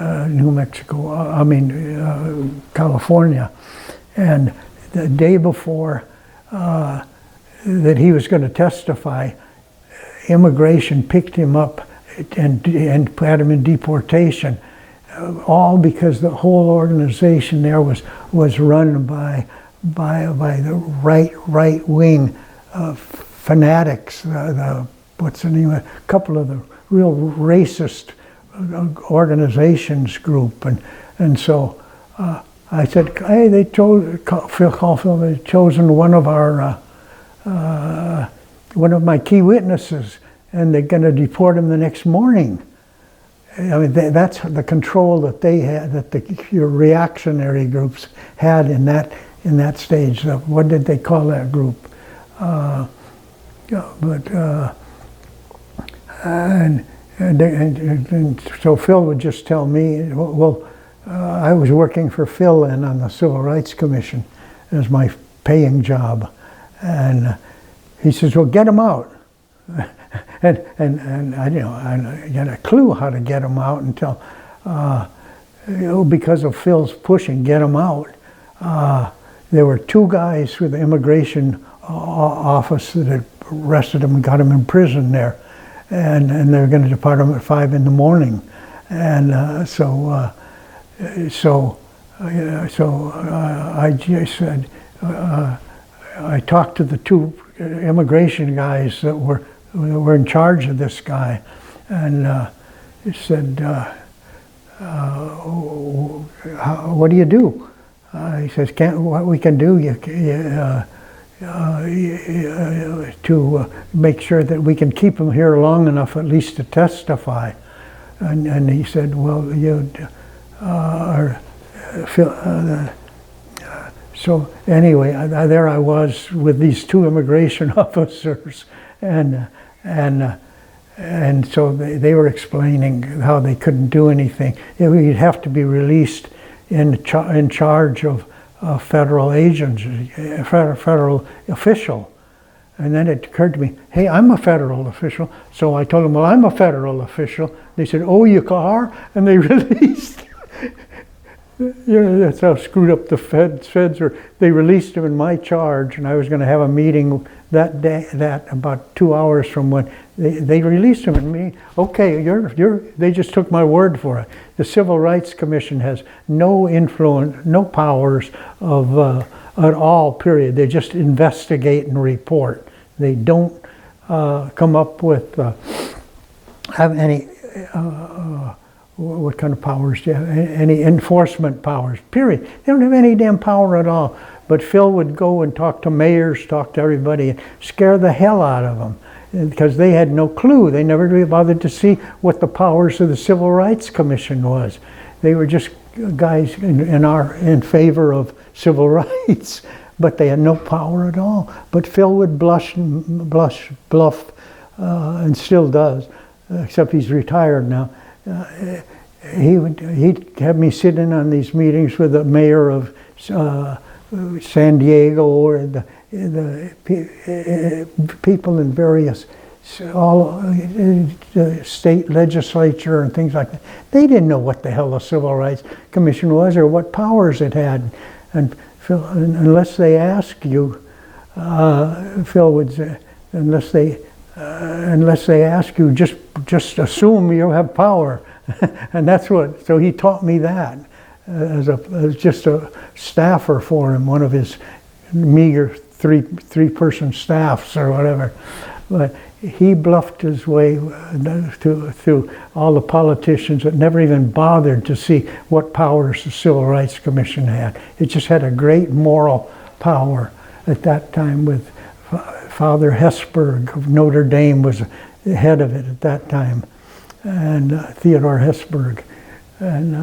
New Mexico, California. And the day before that he was going to testify, immigration picked him up and had him in deportation, all because the whole organization there was run by the right wing fanatics. What's the name? A couple of the real racist organizations group, And so I said, hey, they chose Phil Caulfield. They've chosen one of my key witnesses, and they're going to deport him the next morning. I mean, that's the control that they had, that the reactionary groups had in that stage. What did they call that group? And so Phil would just tell me, well, I was working for Phil then on the Civil Rights Commission as my paying job, and he says, well, get him out. and I, I had a clue how to get him out until, because of Phil's pushing, get him out. There were two guys with the immigration office that had arrested him and got him in prison there, and they were going to depart him at 5 in the morning, and I just said, I talked to the two immigration guys that were in charge of this guy, and he said, what do you do? He says, what we can do to make sure that we can keep him here long enough at least to testify. And he said, well, so anyway, there I was with these two immigration officers, and so they were explaining how they couldn't do anything. He'd have to be released in charge of a federal agency, a federal official. And then it occurred to me, hey, I'm a federal official. So I told them, well, I'm a federal official. They said, oh, you are? And they released. That's how screwed up the feds were. They released him in my charge, and I was going to have a meeting that day, about 2 hours from when they released him, and me, okay, they just took my word for it. The Civil Rights Commission has no influence, no powers of at all, period. They just investigate and report. They don't come up with, have any, what kind of powers do you have? Any enforcement powers, period. They don't have any damn power at all. But Phil would go and talk to mayors, talk to everybody, and scare the hell out of them, because they had no clue. They never really bothered to see what the powers of the Civil Rights Commission was. They were just guys in favor of civil rights, but they had no power at all. But Phil would bluff, and still does, except he's retired now. He'd have me sit in on these meetings with the mayor of San Diego, or the people in various state legislature and things like that. They didn't know what the hell the Civil Rights Commission was or what powers it had. And Phil, unless they ask you, Phil would say, unless they ask you, just assume you have power. And that's what, so he taught me that as just a staffer for him, one of his meager three-person staffs or whatever. But he bluffed his way through all the politicians that never even bothered to see what powers the Civil Rights Commission had. It just had a great moral power at that time, with Father Hesburgh of Notre Dame was the head of it at that time, and Theodore Hesburgh, and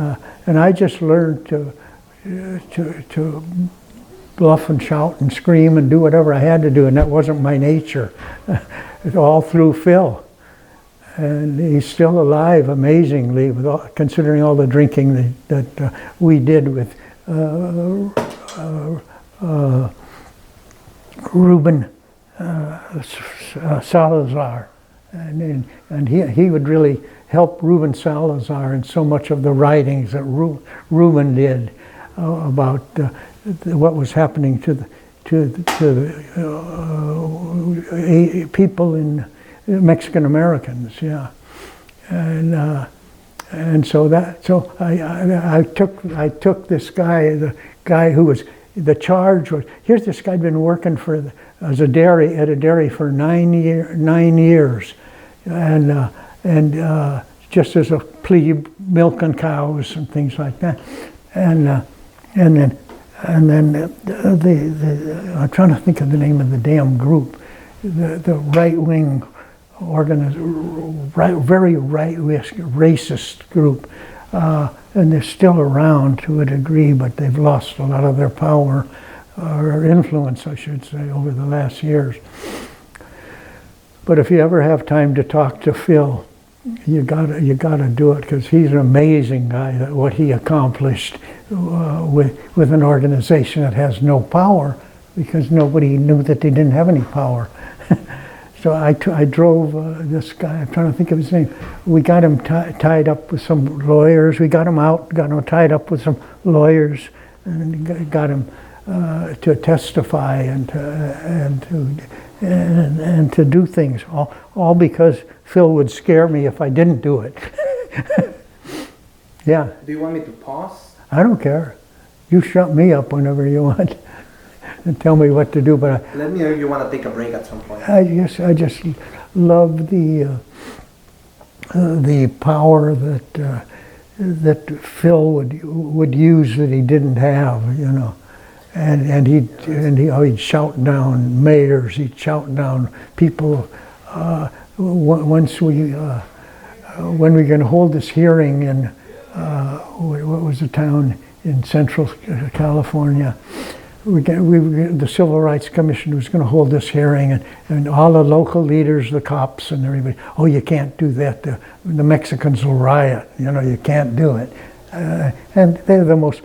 I just learned to bluff and shout and scream and do whatever I had to do, and that wasn't my nature. All through Phil, and he's still alive, amazingly, considering all the drinking that we did with Ruben Salazar, and he would really help Ruben Salazar in so much of the writings that Ruben did about what was happening to the people in Mexican Americans, yeah, and so I took this guy, the guy who was. The charge was, here's this guy had been working at a dairy for 9 years, and just as a plebe, milking cows and things like that. And then I'm trying to think of the name of the damn group, the right-wing very racist group, and they're still around to a degree, but they've lost a lot of their power or influence, I should say, over the last years. But if you ever have time to talk to Phil, you gotta do it, because he's an amazing guy at what he accomplished with an organization that has no power, because nobody knew that they didn't have any power. So I drove this guy, I'm trying to think of his name. We got him tied up with some lawyers. We got him tied up with some lawyers, and got him to testify and to do things, all because Phil would scare me if I didn't do it. Yeah. Do you want me to pause? I don't care. You shut me up whenever you want and tell me what to do. But let me know if you want to take a break at some point. I just love the power that Phil would use that he didn't have, you know. And he'd shout down mayors, he'd shout down people. When we're going to hold this hearing in what was the town in Central California, the Civil Rights Commission was going to hold this hearing, and all the local leaders, the cops and everybody, oh, you can't do that, the Mexicans will riot, you know, you can't do it. And they're the most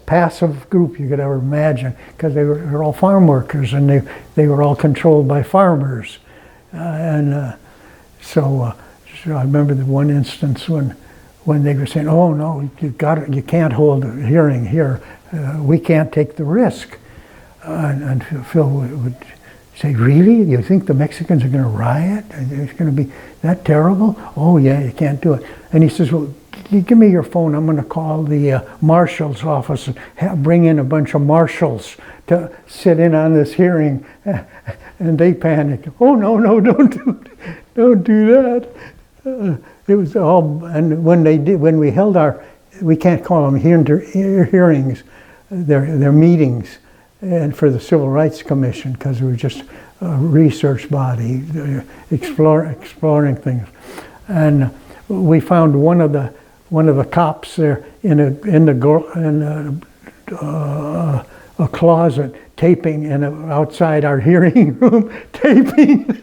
passive group you could ever imagine, because they're all farm workers, and they were all controlled by farmers. So I remember the one instance when they were saying, "Oh no, you can't hold a hearing here. We can't take the risk." And Phil would say, "Really? You think the Mexicans are going to riot? It's going to be that terrible? Oh yeah, you can't do it." And he says, "Well, give me your phone. I'm going to call the marshal's office and bring in a bunch of marshals to sit in on this hearing." And they panicked. "Oh no, don't do that." It was all, and when we held we can't call them hearings, they're meetings, and for the Civil Rights Commission, because we were just a research body exploring things, and we found one of the cops there in a closet taping, and outside our hearing room taping.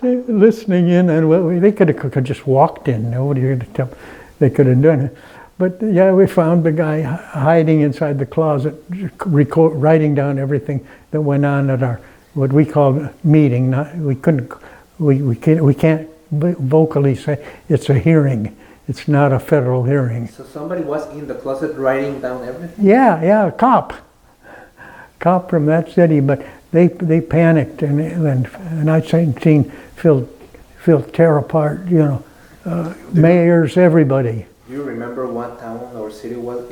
Listening in, and they could have just walked in. Nobody could tell. They could have done it. But yeah, we found the guy hiding inside the closet, writing down everything that went on at our what we called meeting. We can't vocally say it's a hearing. It's not a federal hearing. So somebody was in the closet writing down everything? Yeah, a cop from that city, but they panicked, and I'd seen Phil tear apart, you know, mayors, everybody. Do you remember what town or city it was?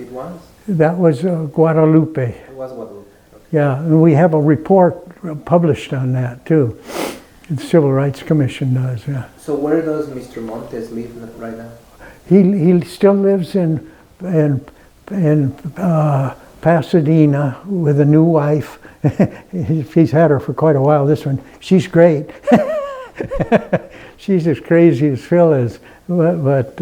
That was Guadalupe. It was Guadalupe. Okay. Yeah, and we have a report published on that too. The Civil Rights Commission does. Yeah. So where does Mr. Montes live right now? He still lives in Pasadena with a new wife. He's had her for quite a while. This one, she's great. She's as crazy as Phil is, but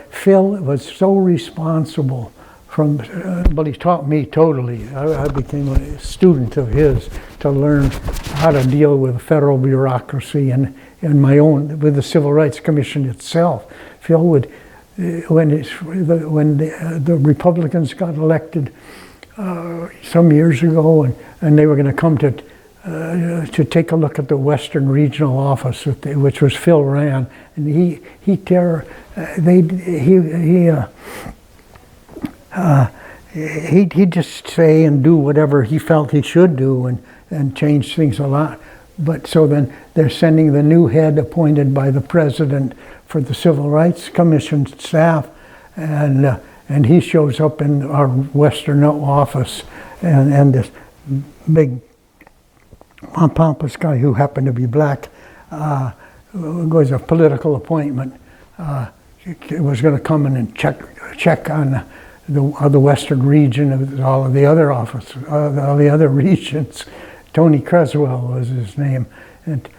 Phil was so responsible but he taught me totally. I became a student of his to learn how to deal with federal bureaucracy and my own, with the Civil Rights Commission itself. Phil would, when the Republicans got elected some years ago, and they were going to come to take a look at the Western Regional Office, which was Phil ran, and he'd just say and do whatever he felt he should do, and change things a lot. But so then they're sending the new head appointed by the president for the Civil Rights Commission staff, and he shows up in our Western office, and this big pompous guy who happened to be black was a political appointment. It was going to come in and check on the Western region of all of the other offices, all the other regions. Tony Creswell was his name, and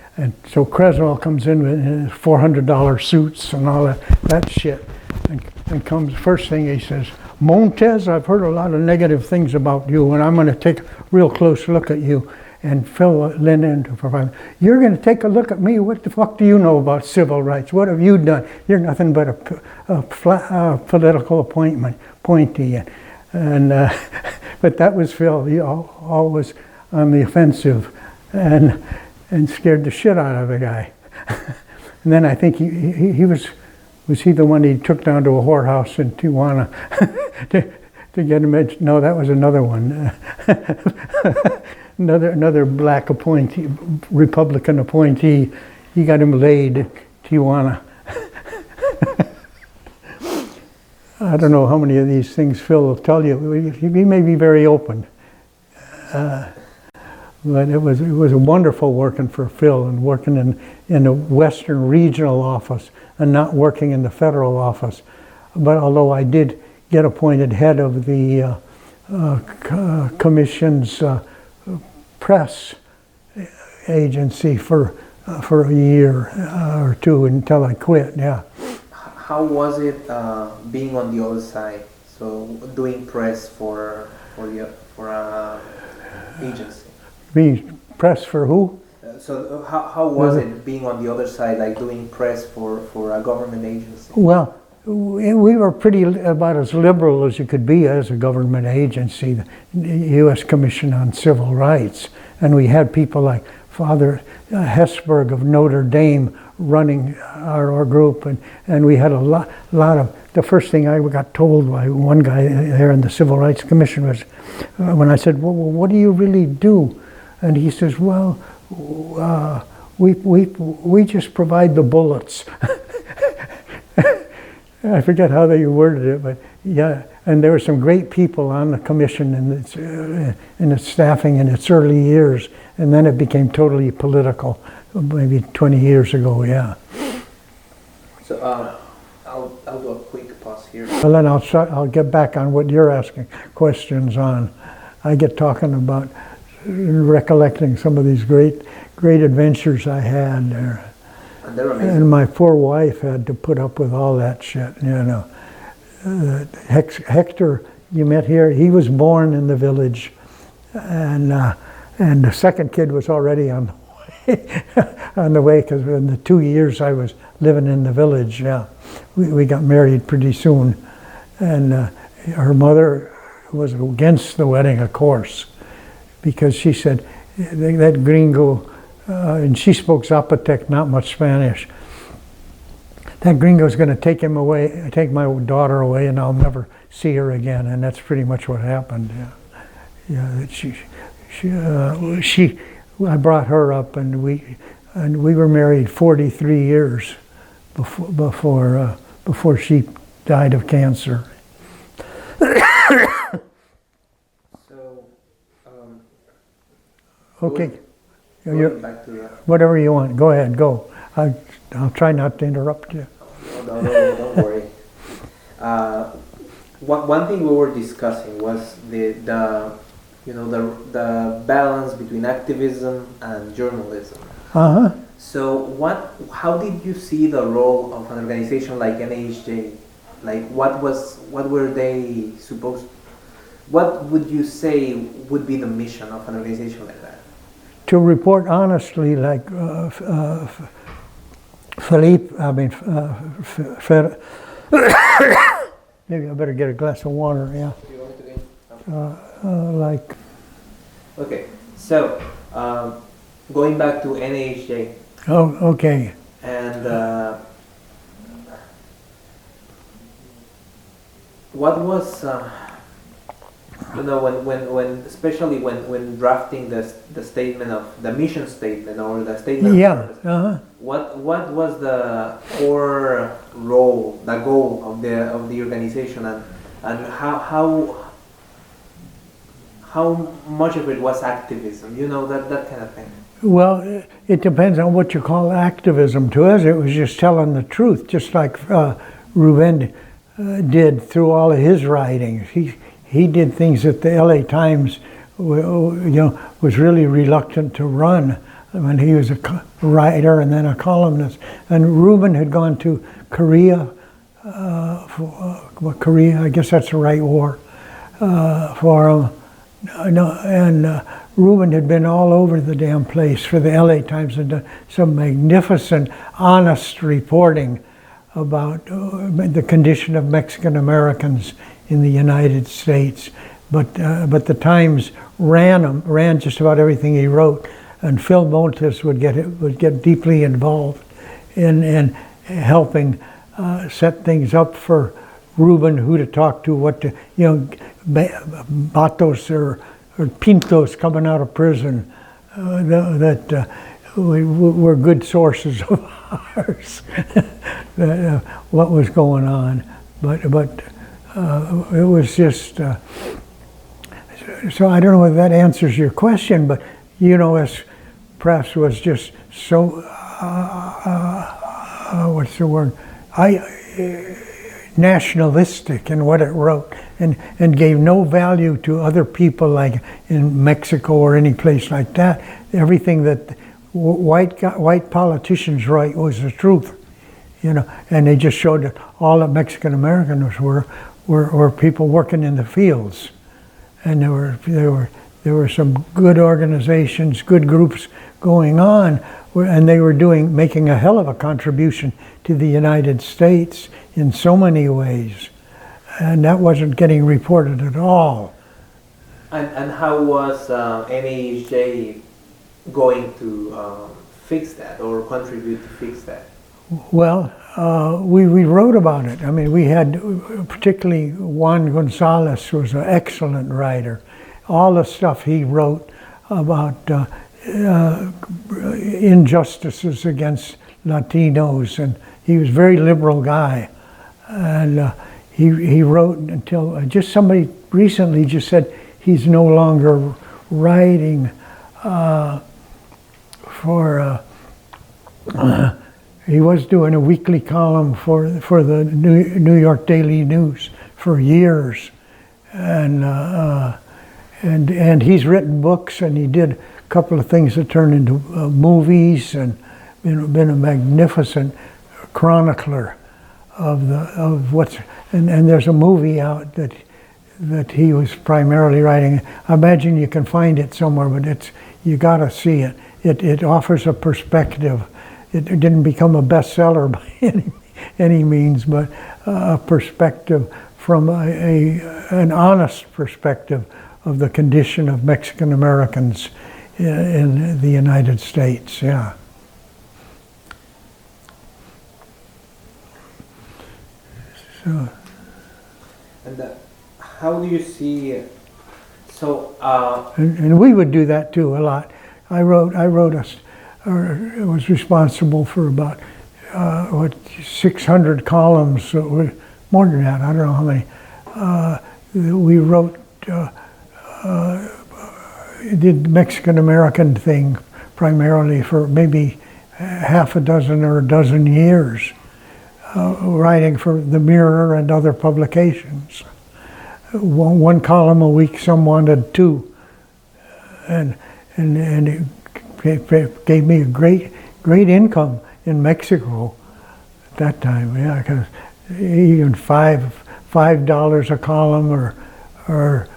so Creswell comes in with his $400 suits and all that shit, and comes first thing he says, "Montez, I've heard a lot of negative things about you, and I'm going to take a real close look at you." And Phil Linden, "You're going to take a look at me? What the fuck do you know about civil rights? What have you done? You're nothing but a political appointee." And but that was Phil. He always on the offensive, and scared the shit out of the guy. And then I think he was he the one he took down to a whorehouse in Tijuana to get him? No, that was another one. Another black appointee, Republican appointee. He got him laid at Tijuana. I don't know how many of these things Phil will tell you. He may be very open. But it was wonderful working for Phil and working in the Western Regional Office and not working in the federal office. But although I did get appointed head of the Commission's press agency for a year or two until I quit. Yeah. How was it being on the other side? So doing press for agency. Being press for who? So how was it being on the other side, like doing press for a government agency? Well, we were pretty about as liberal as you could be as a government agency, the U.S. Commission on Civil Rights. And we had people like Father Hesburgh of Notre Dame running our group. And we had a lot of, the first thing I got told by one guy there in the Civil Rights Commission was, when I said, well, what do you really do? And he says, well, we just provide the bullets. I forget how they worded it, but yeah. And there were some great people on the commission in its staffing in its early years, and then it became totally political, maybe 20 years ago. Yeah. So I'll do a quick pause here. Well, then I'll get back on what you're asking questions on. I get talking about recollecting some of these great adventures I had there. And they're amazing. And my poor wife had to put up with all that shit, you know. Hector, you met here, he was born in the village, and the second kid was already on the way, because in the 2 years I was living in the village, yeah. We got married pretty soon, and her mother was against the wedding, of course, because she said, that gringo, and she spoke Zapotec, not much Spanish. That gringo's going to take him away, take my daughter away, and I'll never see her again. And that's pretty much what happened. Yeah, I brought her up, and we were married 43 years before she died of cancer. So, okay. Going back to whatever you want. Go ahead. Go. I'll try not to interrupt you. No, don't worry. One thing we were discussing was the balance between activism and journalism. So how did you see the role of an organization like NAHJ? Like what were they supposed? What would you say would be the mission of an organization like that? To report honestly, like Philippe, maybe I better get a glass of water, yeah. Do you want me to get? Okay, so going back to NAHJ. Oh, okay. And what was, when especially when drafting the statement of the mission statement or the statement. Yeah. Of purpose, what was the core role, the goal of the organization, and how how much of it was activism? You know, that kind of thing. Well, it depends on what you call activism. To us, it was just telling the truth, just like Rubén did through all of his writings. He did things that the LA Times, was really reluctant to run when he was a writer and then a columnist. And Rubén had gone to Korea, Korea, I guess that's the right war, for him. And Rubén had been all over the damn place for the LA Times and done some magnificent, honest reporting about the condition of Mexican Americans in the United States. But the Times ran just about everything he wrote, and Phil Montes would get deeply involved in helping set things up for Rubén, who to talk to, what to, Matos or Pintos coming out of prison, that were good sources of ours, what was going on. But it was just, so I don't know whether that answers your question, but as press was just so, what's the word? Nationalistic in what it wrote, and gave no value to other people, like in Mexico or any place like that. Everything that white politicians write was the truth, and they just showed that all that Mexican Americans were people working in the fields, and there were some good organizations, good groups going on, and they were making a hell of a contribution to the United States in so many ways, and that wasn't getting reported at all. And how was NAHJ going to fix that or contribute to fix that? Well, we wrote about it. I mean, we had, particularly Juan Gonzalez was an excellent writer. All the stuff he wrote about injustices against Latinos, and he was a very liberal guy. And he wrote until just somebody recently just said he's no longer writing for. He was doing a weekly column for the New York Daily News for years, and he's written books, and he did a couple of things that turned into movies, and been a magnificent chronicler of what's, and there's a movie out that he was primarily writing. I imagine you can find it somewhere, but you got to see it. It offers a perspective. It didn't become a bestseller by any means, but a perspective from an honest perspective of the condition of Mexican Americans in the United States. Yeah. So. And how do you see? So. And we would do that too a lot. I was responsible for about 600 columns, more than that. I don't know how many. We wrote, did the Mexican American thing primarily for maybe half a dozen or a dozen years, writing for the Mirror and other publications. One column a week, some wanted two, and it gave me a great income in Mexico at that time. Yeah, because even $5 a column or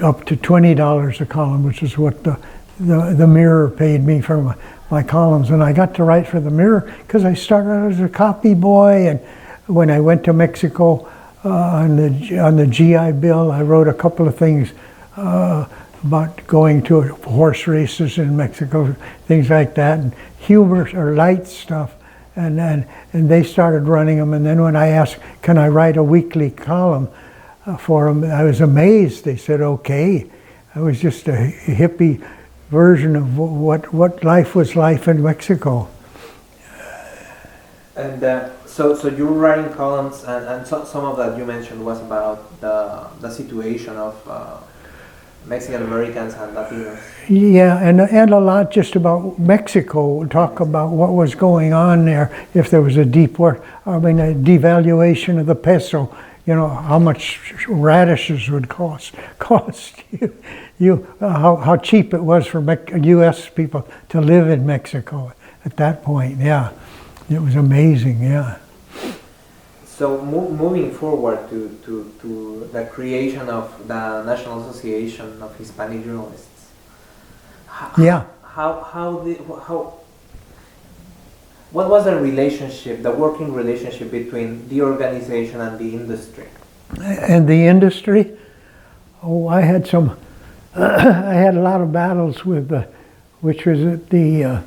up to $20 a column, which is what the Mirror paid me for my columns. And I got to write for the Mirror because I started as a copy boy, and when I went to Mexico on the GI Bill, I wrote a couple of things about going to horse races in Mexico, things like that, and humor or light stuff, and they started running them. And then when I asked, can I write a weekly column for them, I was amazed. They said, okay. I was just a hippie version of what life was like in Mexico. And so you were writing columns, and some of that you mentioned was about the situation of Mexican Americans and Latinos. Yeah, and a lot just about Mexico, talk about what was going on there, if there was a a devaluation of the peso, you know, how much radishes would cost how cheap it was for U.S. people to live in Mexico at that point. Yeah, it was amazing. Yeah. So moving forward to the creation of the National Association of Hispanic Journalists. Yeah. What was the relationship, the working relationship between the organization and the industry? And the industry? Oh, I had some, I had a lot of battles with which was the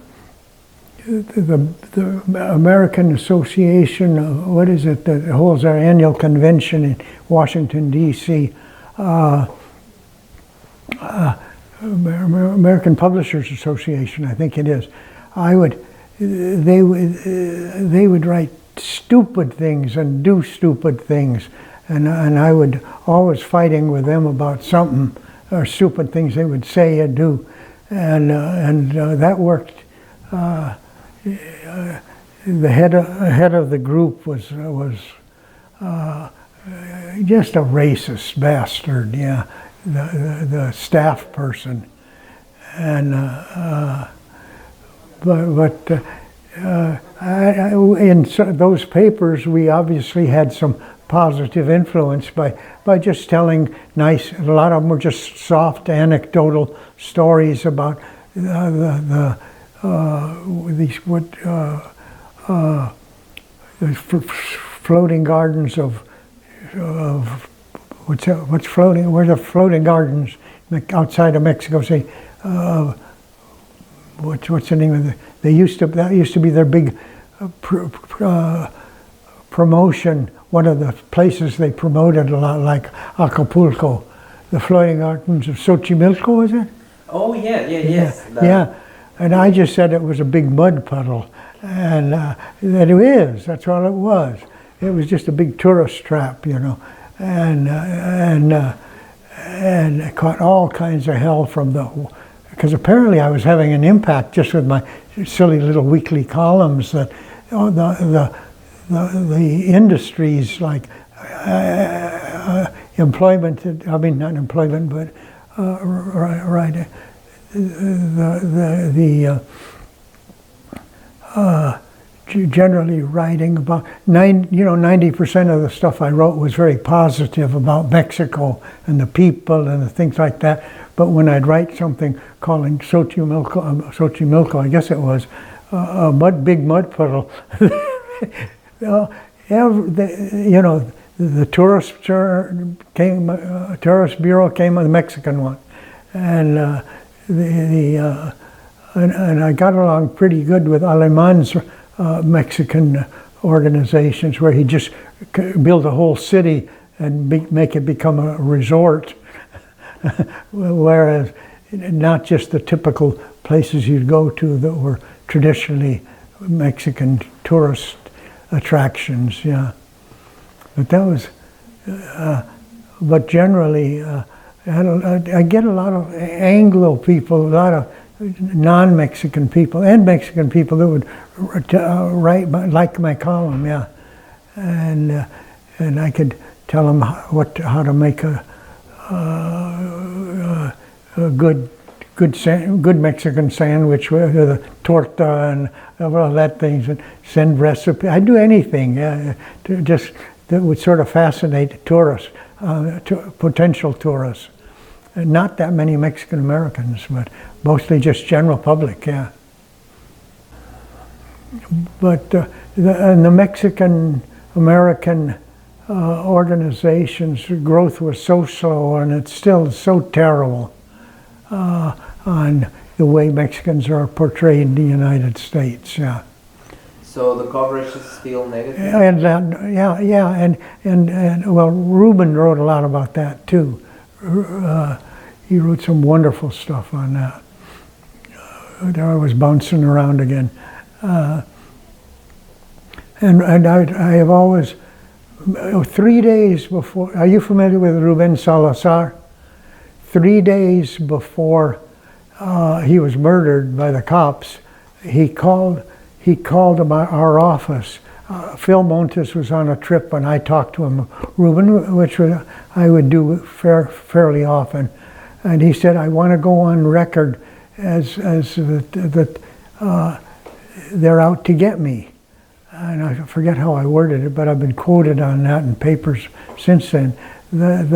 American Association, what is it, that holds our annual convention in Washington, D.C. American Publishers Association, I think it is. They would write stupid things and do stupid things, and I would always fighting with them about something or stupid things they would say and do, and that worked. The head of the group was just a racist bastard. Yeah, the staff person, and in those papers we obviously had some positive influence by just telling nice. A lot of them were just soft anecdotal stories about the floating gardens of what's floating? Where the floating gardens outside of Mexico City? What's the name of it? That used to be their big promotion. One of the places they promoted a lot, like Acapulco, the floating gardens of Xochimilco, is it? Oh yeah, yes. Yeah. And I just said it was a big mud puddle, and that it is. That's all it was. It was just a big tourist trap, you know, and it caught all kinds of hell from because apparently I was having an impact just with my silly little weekly columns that the industries like employment. I mean, not employment, but right. Generally writing about 90% of the stuff I wrote was very positive about Mexico and the people and the things like that. But when I'd write something calling Xochimilco, I guess it was a big mud puddle. The tourist bureau came, the Mexican one, and and I got along pretty good with Aleman's Mexican organizations, where he just build a whole city and make it become a resort, whereas not just the typical places you'd go to that were traditionally Mexican tourist attractions. Yeah, but that was. But generally, I get a lot of Anglo people, a lot of non-Mexican people, and Mexican people that would write like my column, yeah, and I could tell them how to make a good Mexican sandwich with a torta and all that things, and send recipe. I'd do anything, yeah, that would sort of fascinate tourists, potential tourists. Not that many Mexican Americans, but mostly just general public, yeah. But the Mexican American organizations' growth was so slow, and it's still so terrible on the way Mexicans are portrayed in the United States, yeah. So the coverage is still negative? And well, Rubin wrote a lot about that too. He wrote some wonderful stuff on that. There I was bouncing around again. And I have always, 3 days before, are you familiar with Ruben Salazar? 3 days before he was murdered by the cops, he called our office. Phil Montes was on a trip, and I talked to him, Ruben, which I would do fairly often. And he said, I want to go on record as that they're out to get me. And I forget how I worded it, but I've been quoted on that in papers since then. And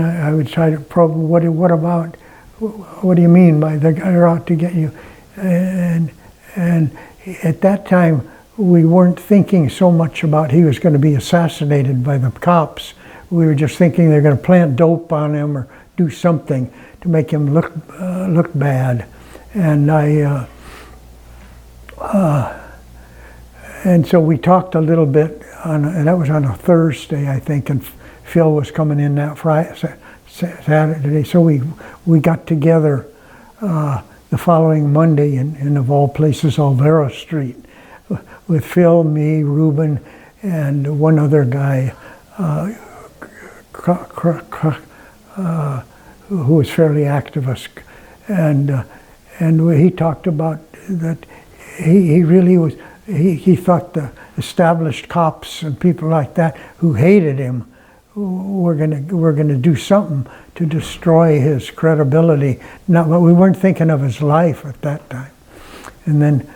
I would try to probe, what about, what do you mean by they're out to get you? And at that time, we weren't thinking so much about he was going to be assassinated by the cops. We were just thinking they're going to plant dope on him or do something to make him look bad. And and so we talked a little bit and that was on a Thursday, I think, and Phil was coming in that Saturday. So we got together the following Monday in of all places, Olvera Street, with Phil, me, Ruben, and one other guy who was fairly activist, and he talked about that he really was. He thought the established cops and people like that who hated him were gonna do something to destroy his credibility. But we weren't thinking of his life at that time. And then,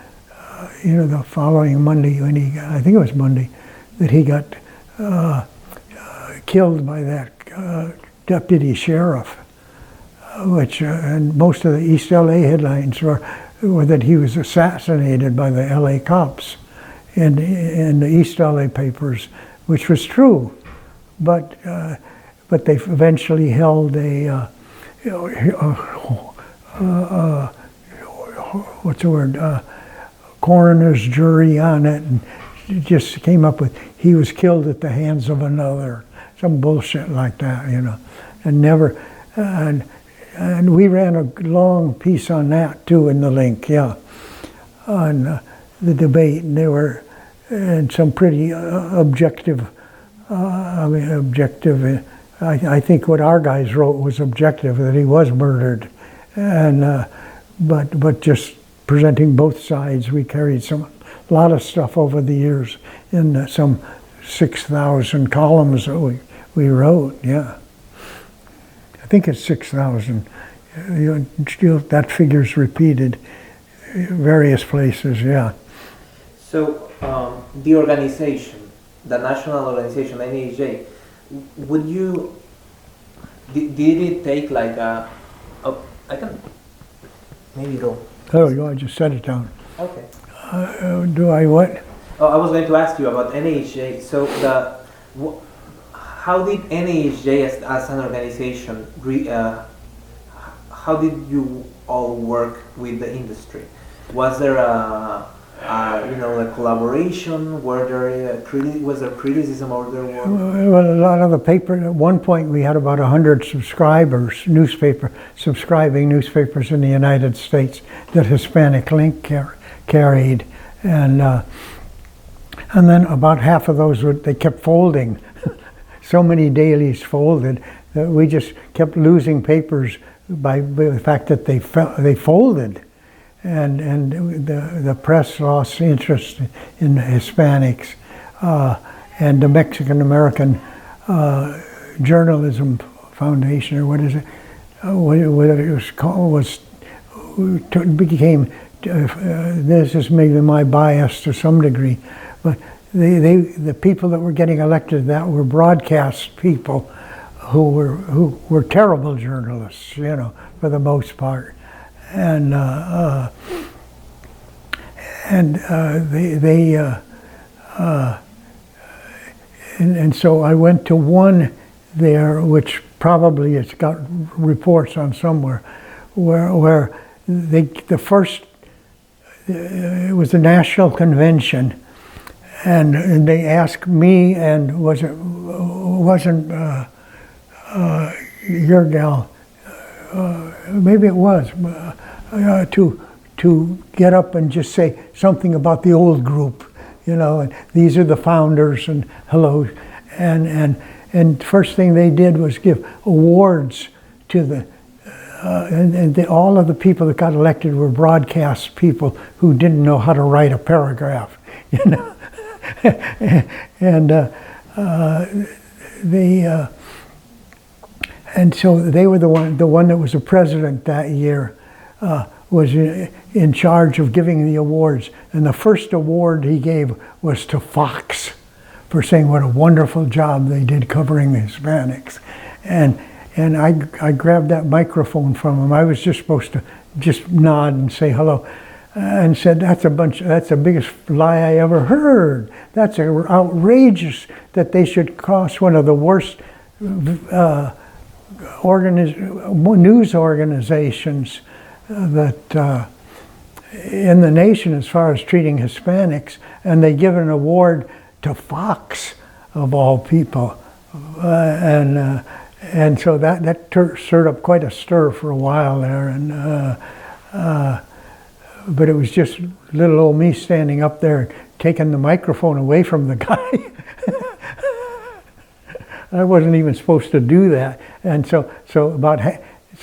the following Monday, I think it was Monday, that he got killed by that deputy sheriff, which and most of the East LA headlines were that he was assassinated by the LA cops in the East LA papers, which was true. But they eventually held coroner's jury on it, and just came up with he was killed at the hands of another, some bullshit like that, and never, and we ran a long piece on that too in the link, on the debate, and there were and some pretty objective. I think what our guys wrote was objective, that he was murdered, and but just presenting both sides. We carried a lot of stuff over the years in some 6,000 columns that we wrote. Yeah, I think it's 6,000. That figure's repeated various places. Yeah. So the organization. The national organization, NAJ, did it take like I can maybe go. Oh, I just set it down. Okay. Do I what? Oh, I was going to ask you about NAJ. So how did NAJ as an organization, how did you all work with the industry? Was there a collaboration? Was there criticism or there were? Well, a lot of the paper. At one point, we had about 100 subscribing newspapers in the United States that Hispanic Link carried, and then about half of those they kept folding. So many dailies folded that we just kept losing papers by the fact that they folded. And the press lost interest in Hispanics, and the Mexican American Journalism Foundation, or what is it? Whatever it was called, became. This is maybe my bias to some degree, but the people that were getting elected that were broadcast people who were terrible journalists, for the most part. And so I went to one there, which probably it's got reports on somewhere, where the first it was a national convention, and they asked me, and wasn't your gal. Maybe it was, to get up and just say something about the old group, and these are the founders, and hello, and first thing they did was give awards to the all of the people that got elected were broadcast people who didn't know how to write a paragraph, you know. And so they were the one that was the president that year was in charge of giving the awards. And the first award he gave was to Fox for saying what a wonderful job they did covering the Hispanics. And I grabbed that microphone from him. I was just supposed to just nod and say hello, and said, that's the biggest lie I ever heard. That's outrageous that they should cost one of the worst news organizations that in the nation as far as treating Hispanics, and they give an award to Fox of all people, and so that stirred up quite a stir for a while there, and but it was just little old me standing up there taking the microphone away from the guy. I wasn't even supposed to do that, and so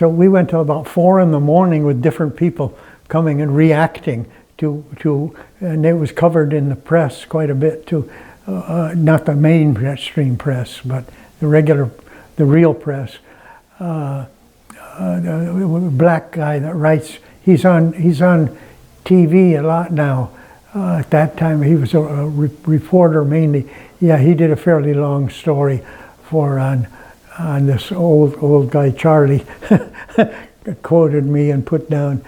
we went till about 4 in the morning with different people coming and reacting to, and it was covered in the press quite a bit too, not the mainstream press, but the real press. The black guy that writes, he's on TV a lot now. At that time he was a reporter mainly. Yeah, he did a fairly long story on this old guy Charlie quoted me and put down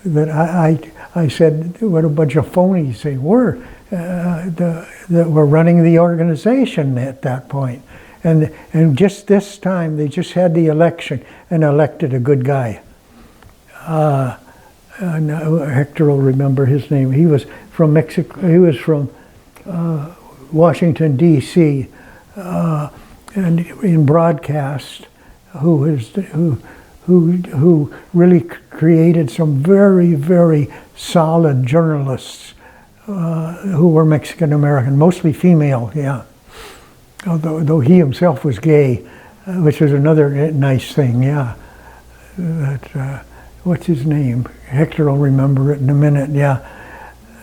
that I said what a bunch of phonies they were that were running the organization at that point. And just this time they just had the election and elected a good guy. Hector will remember his name. He was from Mexico. He was from Washington D.C. And in broadcast, who really created some very, very solid journalists who were Mexican American, mostly female, yeah. Although he himself was gay, which was another nice thing, yeah. What's his name? Hector will remember it in a minute, yeah.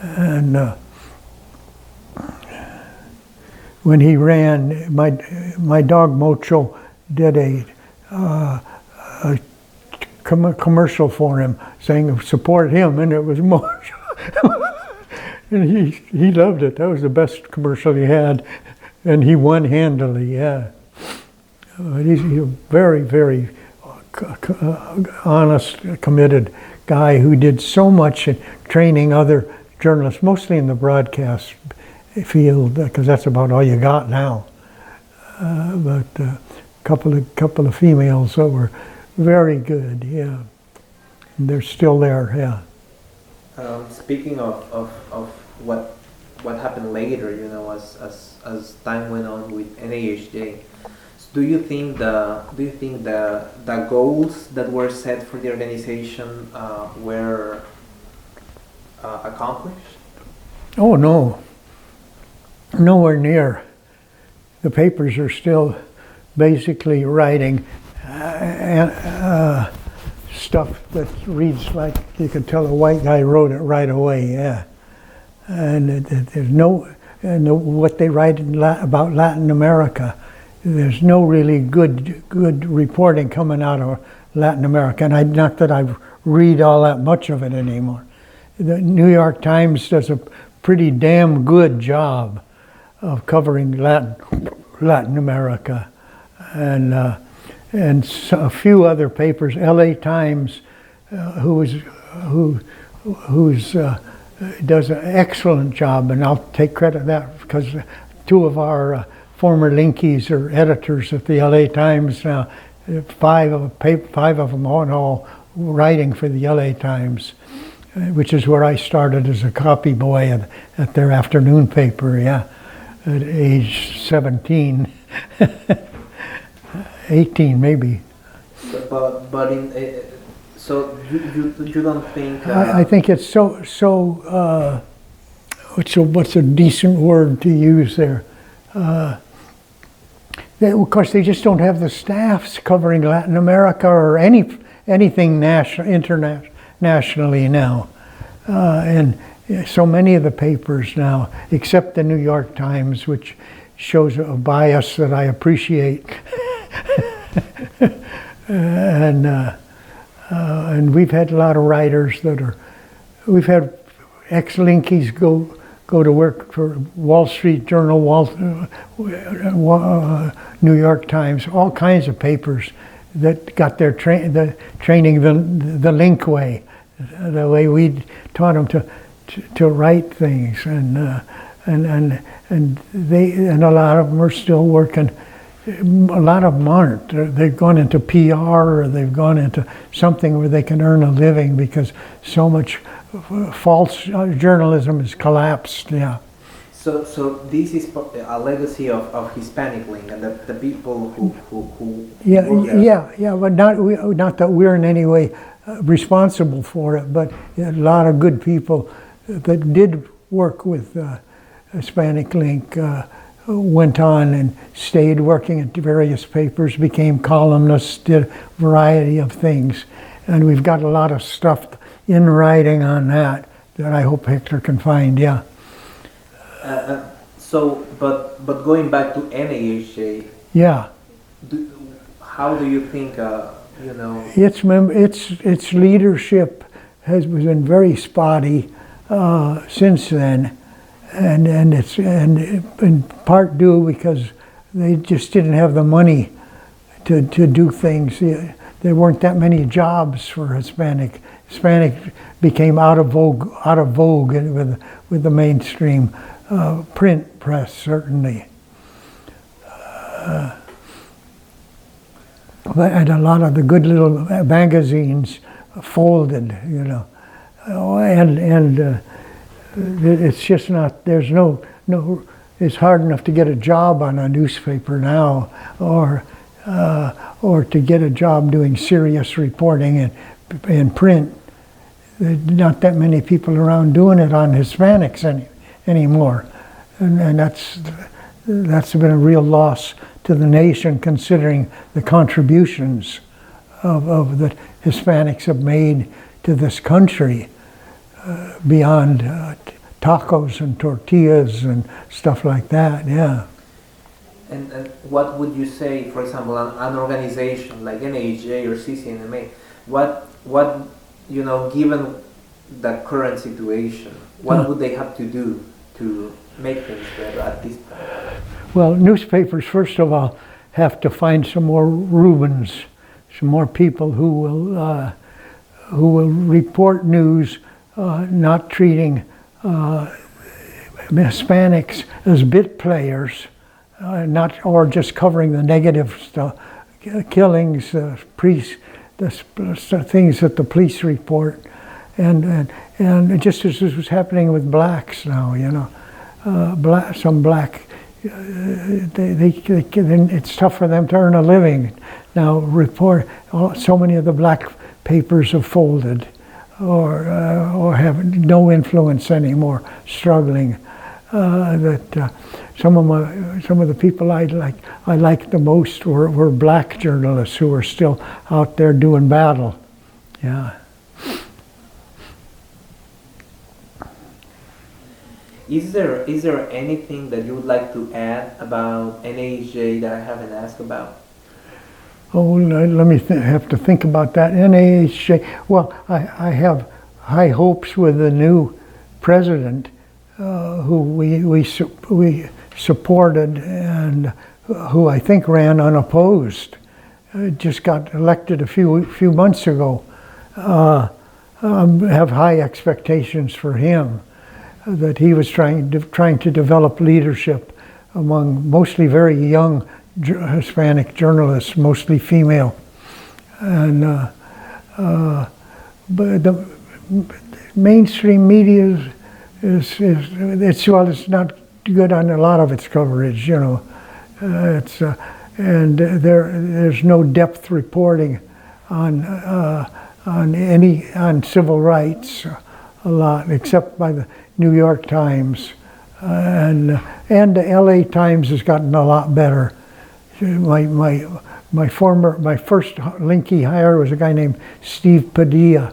And when he ran, my dog Mocho did a commercial for him saying support him, and it was Mocho. And he loved it. That was the best commercial he had, and he won handily, yeah. He's a very, very honest, committed guy who did so much in training other journalists, mostly in the broadcast field, because that's about all you got now. But a couple of females that were very good, yeah. And they're still there, yeah. Speaking of what happened later, you know, as time went on with NAHJ, do you think the goals that were set for the organization were accomplished? Oh no, nowhere near. The papers are still basically writing stuff that reads like you could tell a white guy wrote it right away, yeah. And there's what they write about Latin America, there's no really good reporting coming out of Latin America, and not that I read all that much of it anymore. The New York Times does a pretty damn good job of covering Latin America, and a few other papers. L.A. Times, who does an excellent job, and I'll take credit for that because two of our former Linkies are editors at the L.A. Times now. Five of them all writing for the L.A. Times, which is where I started as a copy boy at their afternoon paper, yeah, at age 17, 18 maybe. So you don't think? I think it's what's a decent word to use there? Of course, they just don't have the staffs covering Latin America or anything internationally now. And so many of the papers now, except the New York Times, which shows a bias that I appreciate. And we've had a lot of writers we've had ex-Linkies go to work for Wall Street Journal, New York Times, all kinds of papers that got their training the link way, the way we taught them to write things, and a lot of them are still working. A lot of them aren't. They've gone into PR, or they've gone into something where they can earn a living, because so much false journalism has collapsed. Yeah. So this is a legacy of Hispanic Link, and the people who work there. But not that we're in any way responsible for it, but a lot of good people that did work with Hispanic Link went on and stayed working at various papers, became columnists, did a variety of things. And we've got a lot of stuff in writing on that I hope Hector can find, yeah. But going back to NAHJ, yeah. How do you think, Its leadership has been very spotty since then. And it's in part due because they just didn't have the money to do things. There weren't that many jobs for Hispanic. Hispanic became out of vogue with the mainstream print press, certainly. And a lot of the good little magazines folded, and it's just not, there's no, it's hard enough to get a job on a newspaper now, or to get a job doing serious reporting in print. There's not that many people around doing it on Hispanics anymore. And that's been a real loss to the nation, considering the contributions of that Hispanics have made to this country. Beyond tacos and tortillas and stuff like that, yeah. And what would you say, for example, an organization like NAHJ or CCNMA, what given the current situation, what would they have to do to make things better at this point? Well, newspapers, first of all, have to find some more Rubens, some more people who will report news, not treating Hispanics as bit players, or just covering the negative stuff, killings, the things that the police report, and just as this was happening with blacks now, some black, it's tough for them to earn a living now. So many of the black papers have folded, or have no influence anymore, struggling. That some of the people I liked the most were black journalists who were still out there doing battle. Yeah. Is there anything that you would like to add about NAHJ that I haven't asked about? Oh, let me have to think about that. NAHJ, well, I have high hopes with the new president, who we supported, and who I think ran unopposed. Just got elected a few months ago. I have high expectations for him, that he was trying to develop leadership among mostly very young Hispanic journalists, mostly female, and but the mainstream media it's not good on a lot of its coverage, and there's no depth reporting on civil rights a lot, except by the New York Times, and the LA Times has gotten a lot better. my first Linky hire was a guy named Steve Padilla,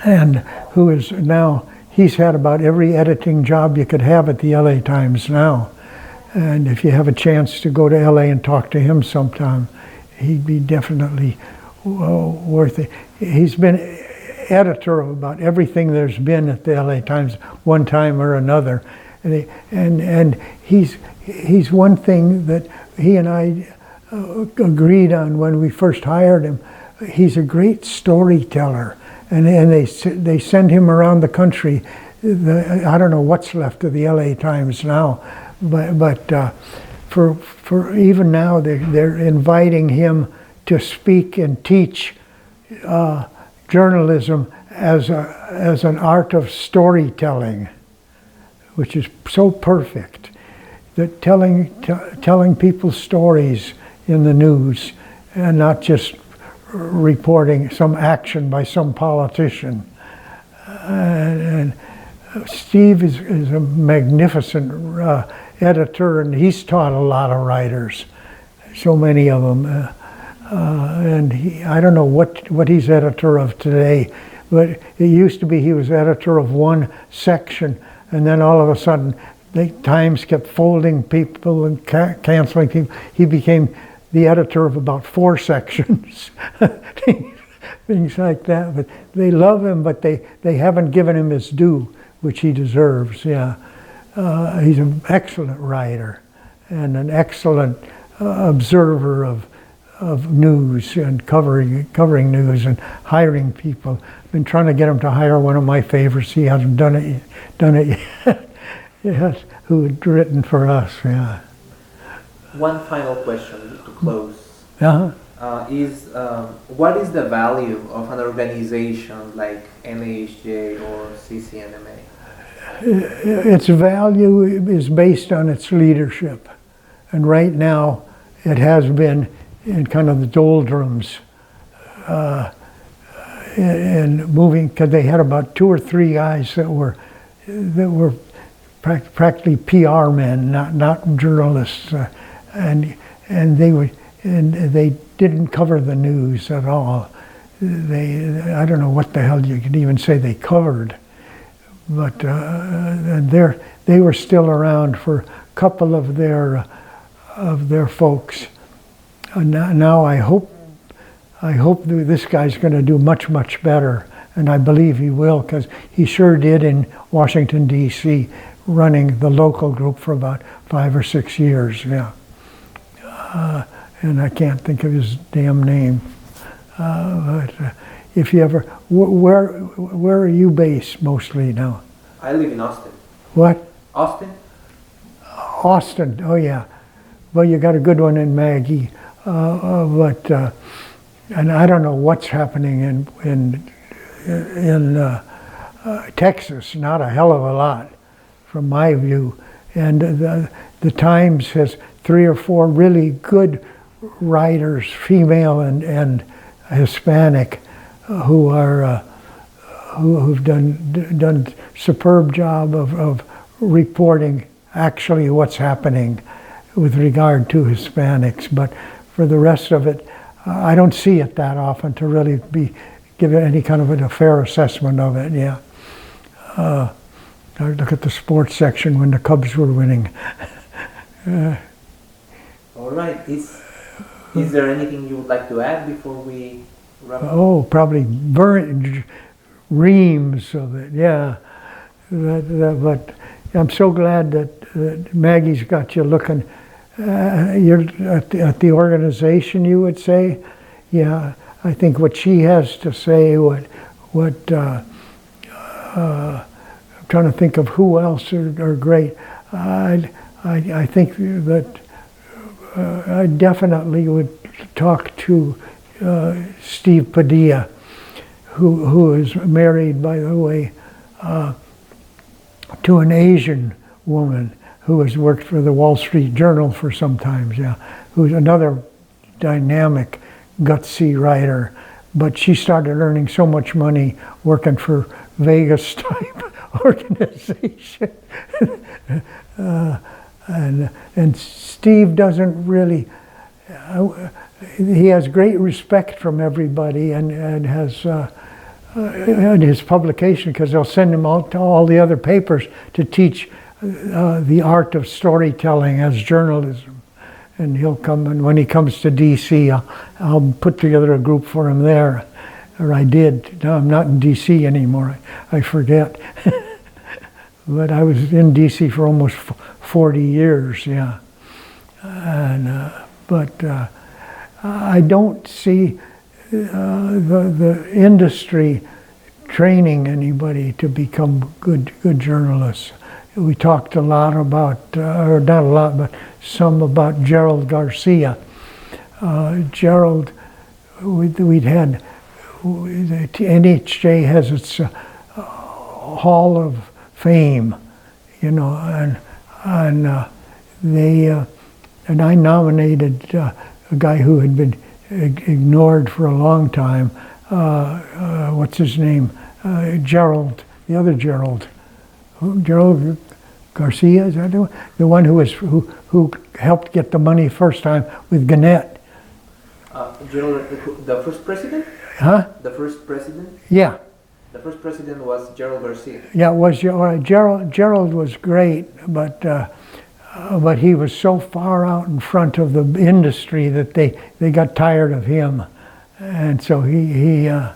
and who is now, he's had about every editing job you could have at the LA Times now. And if you have a chance to go to LA and talk to him sometime, he'd be definitely worth it. He's been editor of about everything there's been at the LA Times one time or another. And he's one thing that he and I agreed on when we first hired him. He's a great storyteller, and they send him around the country. I don't know what's left of the LA Times now, but for even now they're inviting him to speak and teach journalism as an art of storytelling, which is so perfect. That telling people stories in the news and not just reporting some action by some politician. And Steve is a magnificent editor, and he's taught a lot of writers, so many of them. And I don't know what he's editor of today, but it used to be he was editor of one section, and then all of a sudden the Times kept folding people and canceling people. He became the editor of about 4 sections, things like that. But they love him, but they haven't given him his due, which he deserves. Yeah, he's an excellent writer and an excellent observer of news and covering news and hiring people. I've been trying to get him to hire one of my favorites. He hasn't done it yet. Yes, who had written for us. Yeah. One final question to close. Uh-huh. What is the value of an organization like NAHJ or CCNMA? Its value is based on its leadership, and right now it has been in kind of the doldrums and moving, because they had about 2 or 3 guys that were practically PR men, not journalists, and they didn't cover the news at all. I don't know what the hell you could even say they covered, but they were still around for a couple of their folks. And now I hope that this guy's going to do much better, and I believe he will, because he sure did in Washington D.C. running the local group for about 5 or 6 years. Yeah. And I can't think of his damn name. But if you ever, where are you based mostly now? I live in Austin. What? Austin? Austin. Oh yeah. Well, you got a good one in Maggie, but and I don't know what's happening in Texas. Not a hell of a lot, from my view. And the Times has 3 or 4 really good writers, female and Hispanic, who've done superb job of reporting actually what's happening with regard to Hispanics. But for the rest of it, I don't see it that often to really give it any kind of a fair assessment of it. Yeah. I look at the sports section when the Cubs were winning. All right. Is there anything you would like to add before we wrap up? Oh, probably reams of it, yeah. But I'm so glad that Maggie's got you looking. You're at the organization, you would say? Yeah, I think what she has to say, I'm trying to think of who else are great. I think that I definitely would talk to Steve Padilla, who is married, by the way, to an Asian woman who has worked for the Wall Street Journal for some time, yeah, who's another dynamic, gutsy writer. But she started earning so much money working for Vegas type organization. And Steve doesn't really. He has great respect from everybody, and has in his publication, because they'll send him out to all the other papers to teach the art of storytelling as journalism. And he'll come, and when he comes to DC, I'll put together a group for him there, or I did. Now I'm not in DC anymore. I forget. But I was in DC for almost 40 years, yeah. And but I don't see the industry training anybody to become good journalists. We talked a lot about, or not a lot, but some about Gerald Garcia. Gerald, we'd had, the NHJ has its Hall of Fame, you know, and I nominated a guy who had been ignored for a long time. What's his name? Gerald, the other Gerald. Gerald Garcia, is that the one who helped get the money first time with Gannett? Gerald, the first president? Huh? The first president? Yeah. The first president was Gerald Garcia. Yeah, it was Gerald was great, but he was so far out in front of the industry that they got tired of him, and so he and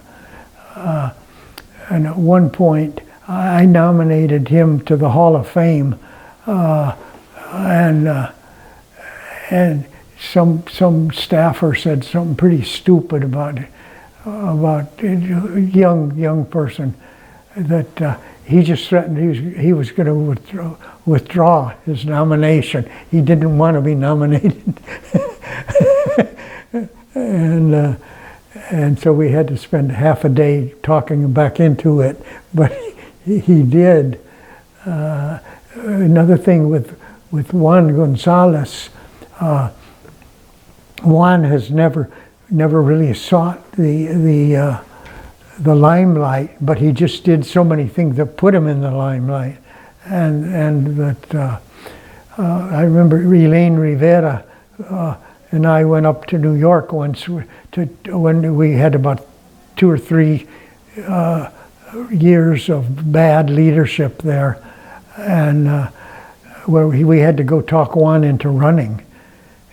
at one point I nominated him to the Hall of Fame, and some staffer said something pretty stupid about a young person, that he just threatened he was going to withdraw his nomination. He didn't want to be nominated. And so we had to spend half a day talking him back into it, but he did. Another thing with Juan Gonzalez, Juan has never really sought the limelight, but he just did so many things that put him in the limelight, and that I remember Elaine Rivera and I went up to New York once when we had about 2 or 3 years of bad leadership there, and where we had to go talk Juan into running,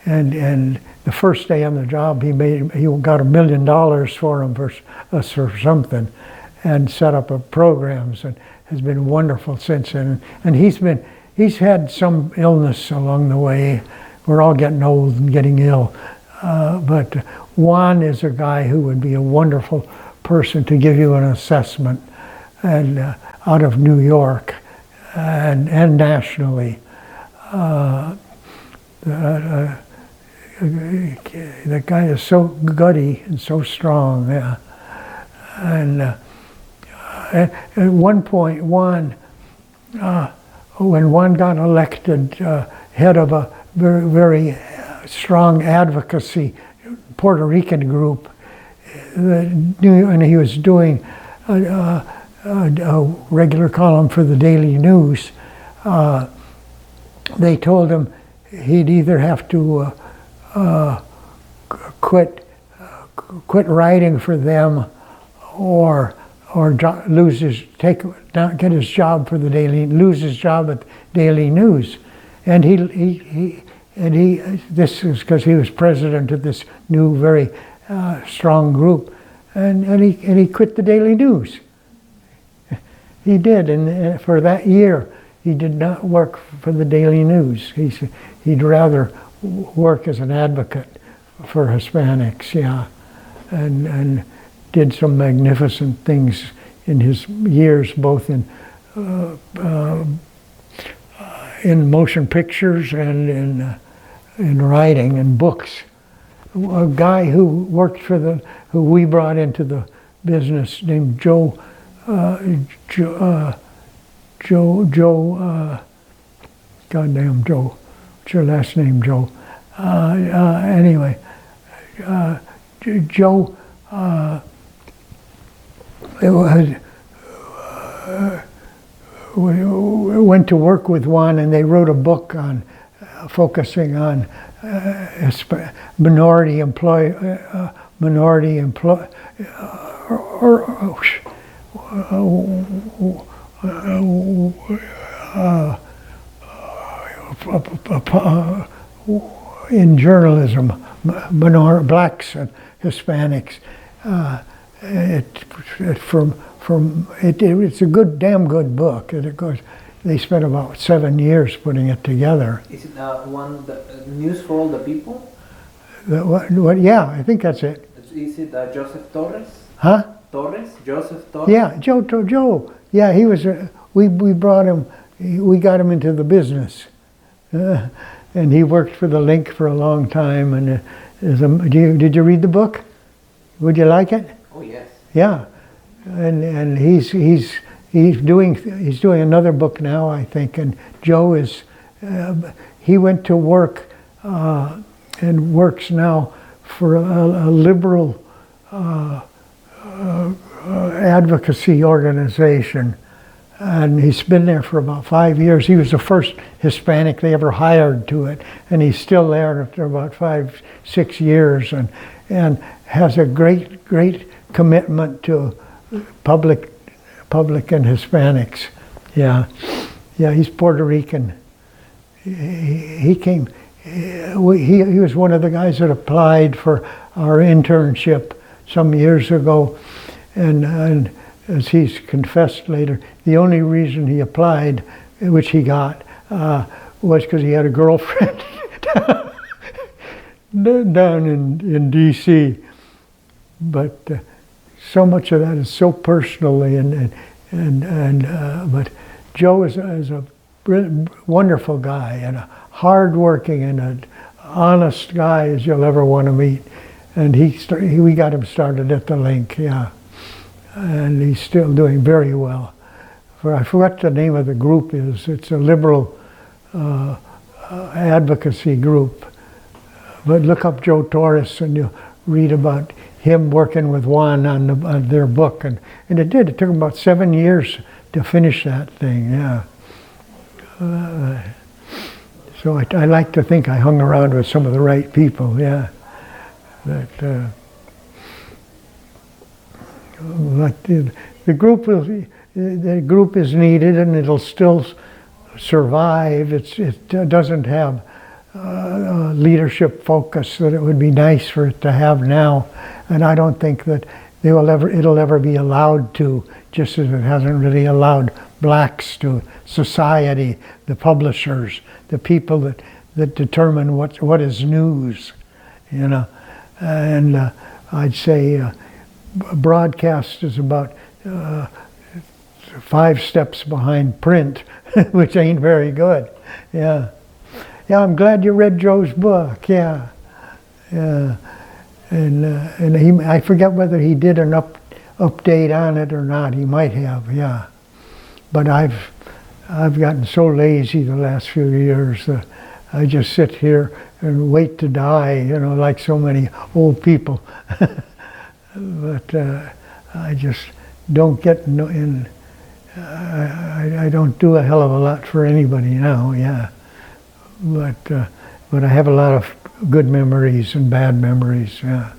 and the first day on the job he got $1 million for him for something, and set up programs, and has been wonderful since then. And he's had some illness along the way. We're all getting old and getting ill, but Juan is a guy who would be a wonderful person to give you an assessment, and out of New York and nationally. The guy is so gutty and so strong, yeah. And at one point, when Juan got elected head of a very, very strong advocacy Puerto Rican group, and he was doing a regular column for the Daily News, they told him he'd either have to quit writing for them, or lose not get his job for the lose his job at Daily News, and this is because he was president of this new very strong group, and he quit the Daily News. He did, and for that year he did not work for the Daily News. He'd rather work as an advocate for Hispanics, yeah, and did some magnificent things in his years, both in motion pictures and in writing and books. A guy who worked who we brought into the business, named Joe. Goddamn Joe. What's your last name, Joe? Anyway, Joe went to work with Juan, and they wrote a book on focusing on minority employ, in journalism, blacks and Hispanics. It's a damn good book. They spent about 7 years putting it together. Is it News for All the People? Yeah, I think that's it. Is it Joseph Torres? Huh? Joseph Torres? Yeah, Joe. Yeah, he was. We brought him. We got him into the business, and he worked for the Link for a long time. And did you read the book? Would you like it? Oh yes. Yeah, and he's doing another book now, I think. And Joe is. He went to work and works now for a liberal advocacy organization, and he's been there for about 5 years. He was the first Hispanic they ever hired to it, and he's still there after about 5-6 years, and has a great commitment to public and Hispanics. Yeah, he's Puerto Rican. He came. He was one of the guys that applied for our internship some years ago, and as he's confessed later, the only reason he applied, which he got, was because he had a girlfriend down in D.C. But so much of that is so personally, but Joe is a wonderful guy and a hardworking and an honest guy as you'll ever want to meet. And we got him started at the Link, yeah. And he's still doing very well. I forgot the name of the group is. It's a liberal advocacy group. But look up Joe Torres and you'll read about him working with Juan on their book. And it did. It took him about 7 years to finish that thing, yeah. So I like to think I hung around with some of the right people, yeah. The group is needed, and it'll still survive. It doesn't have leadership focus that it would be nice for it to have now, and I don't think that it'll ever be allowed to, just as it hasn't really allowed blacks to society, the publishers, the people that determine what is news, you know. And I'd say broadcast is about 5 steps behind print, which ain't very good. Yeah, I'm glad you read Joe's book. Yeah. And I forget whether he did an update on it or not. He might have. Yeah, but I've gotten so lazy the last few years. I just sit here and wait to die, you know, like so many old people. But I just don't get in. I don't do a hell of a lot for anybody now, yeah. But I have a lot of good memories and bad memories, yeah.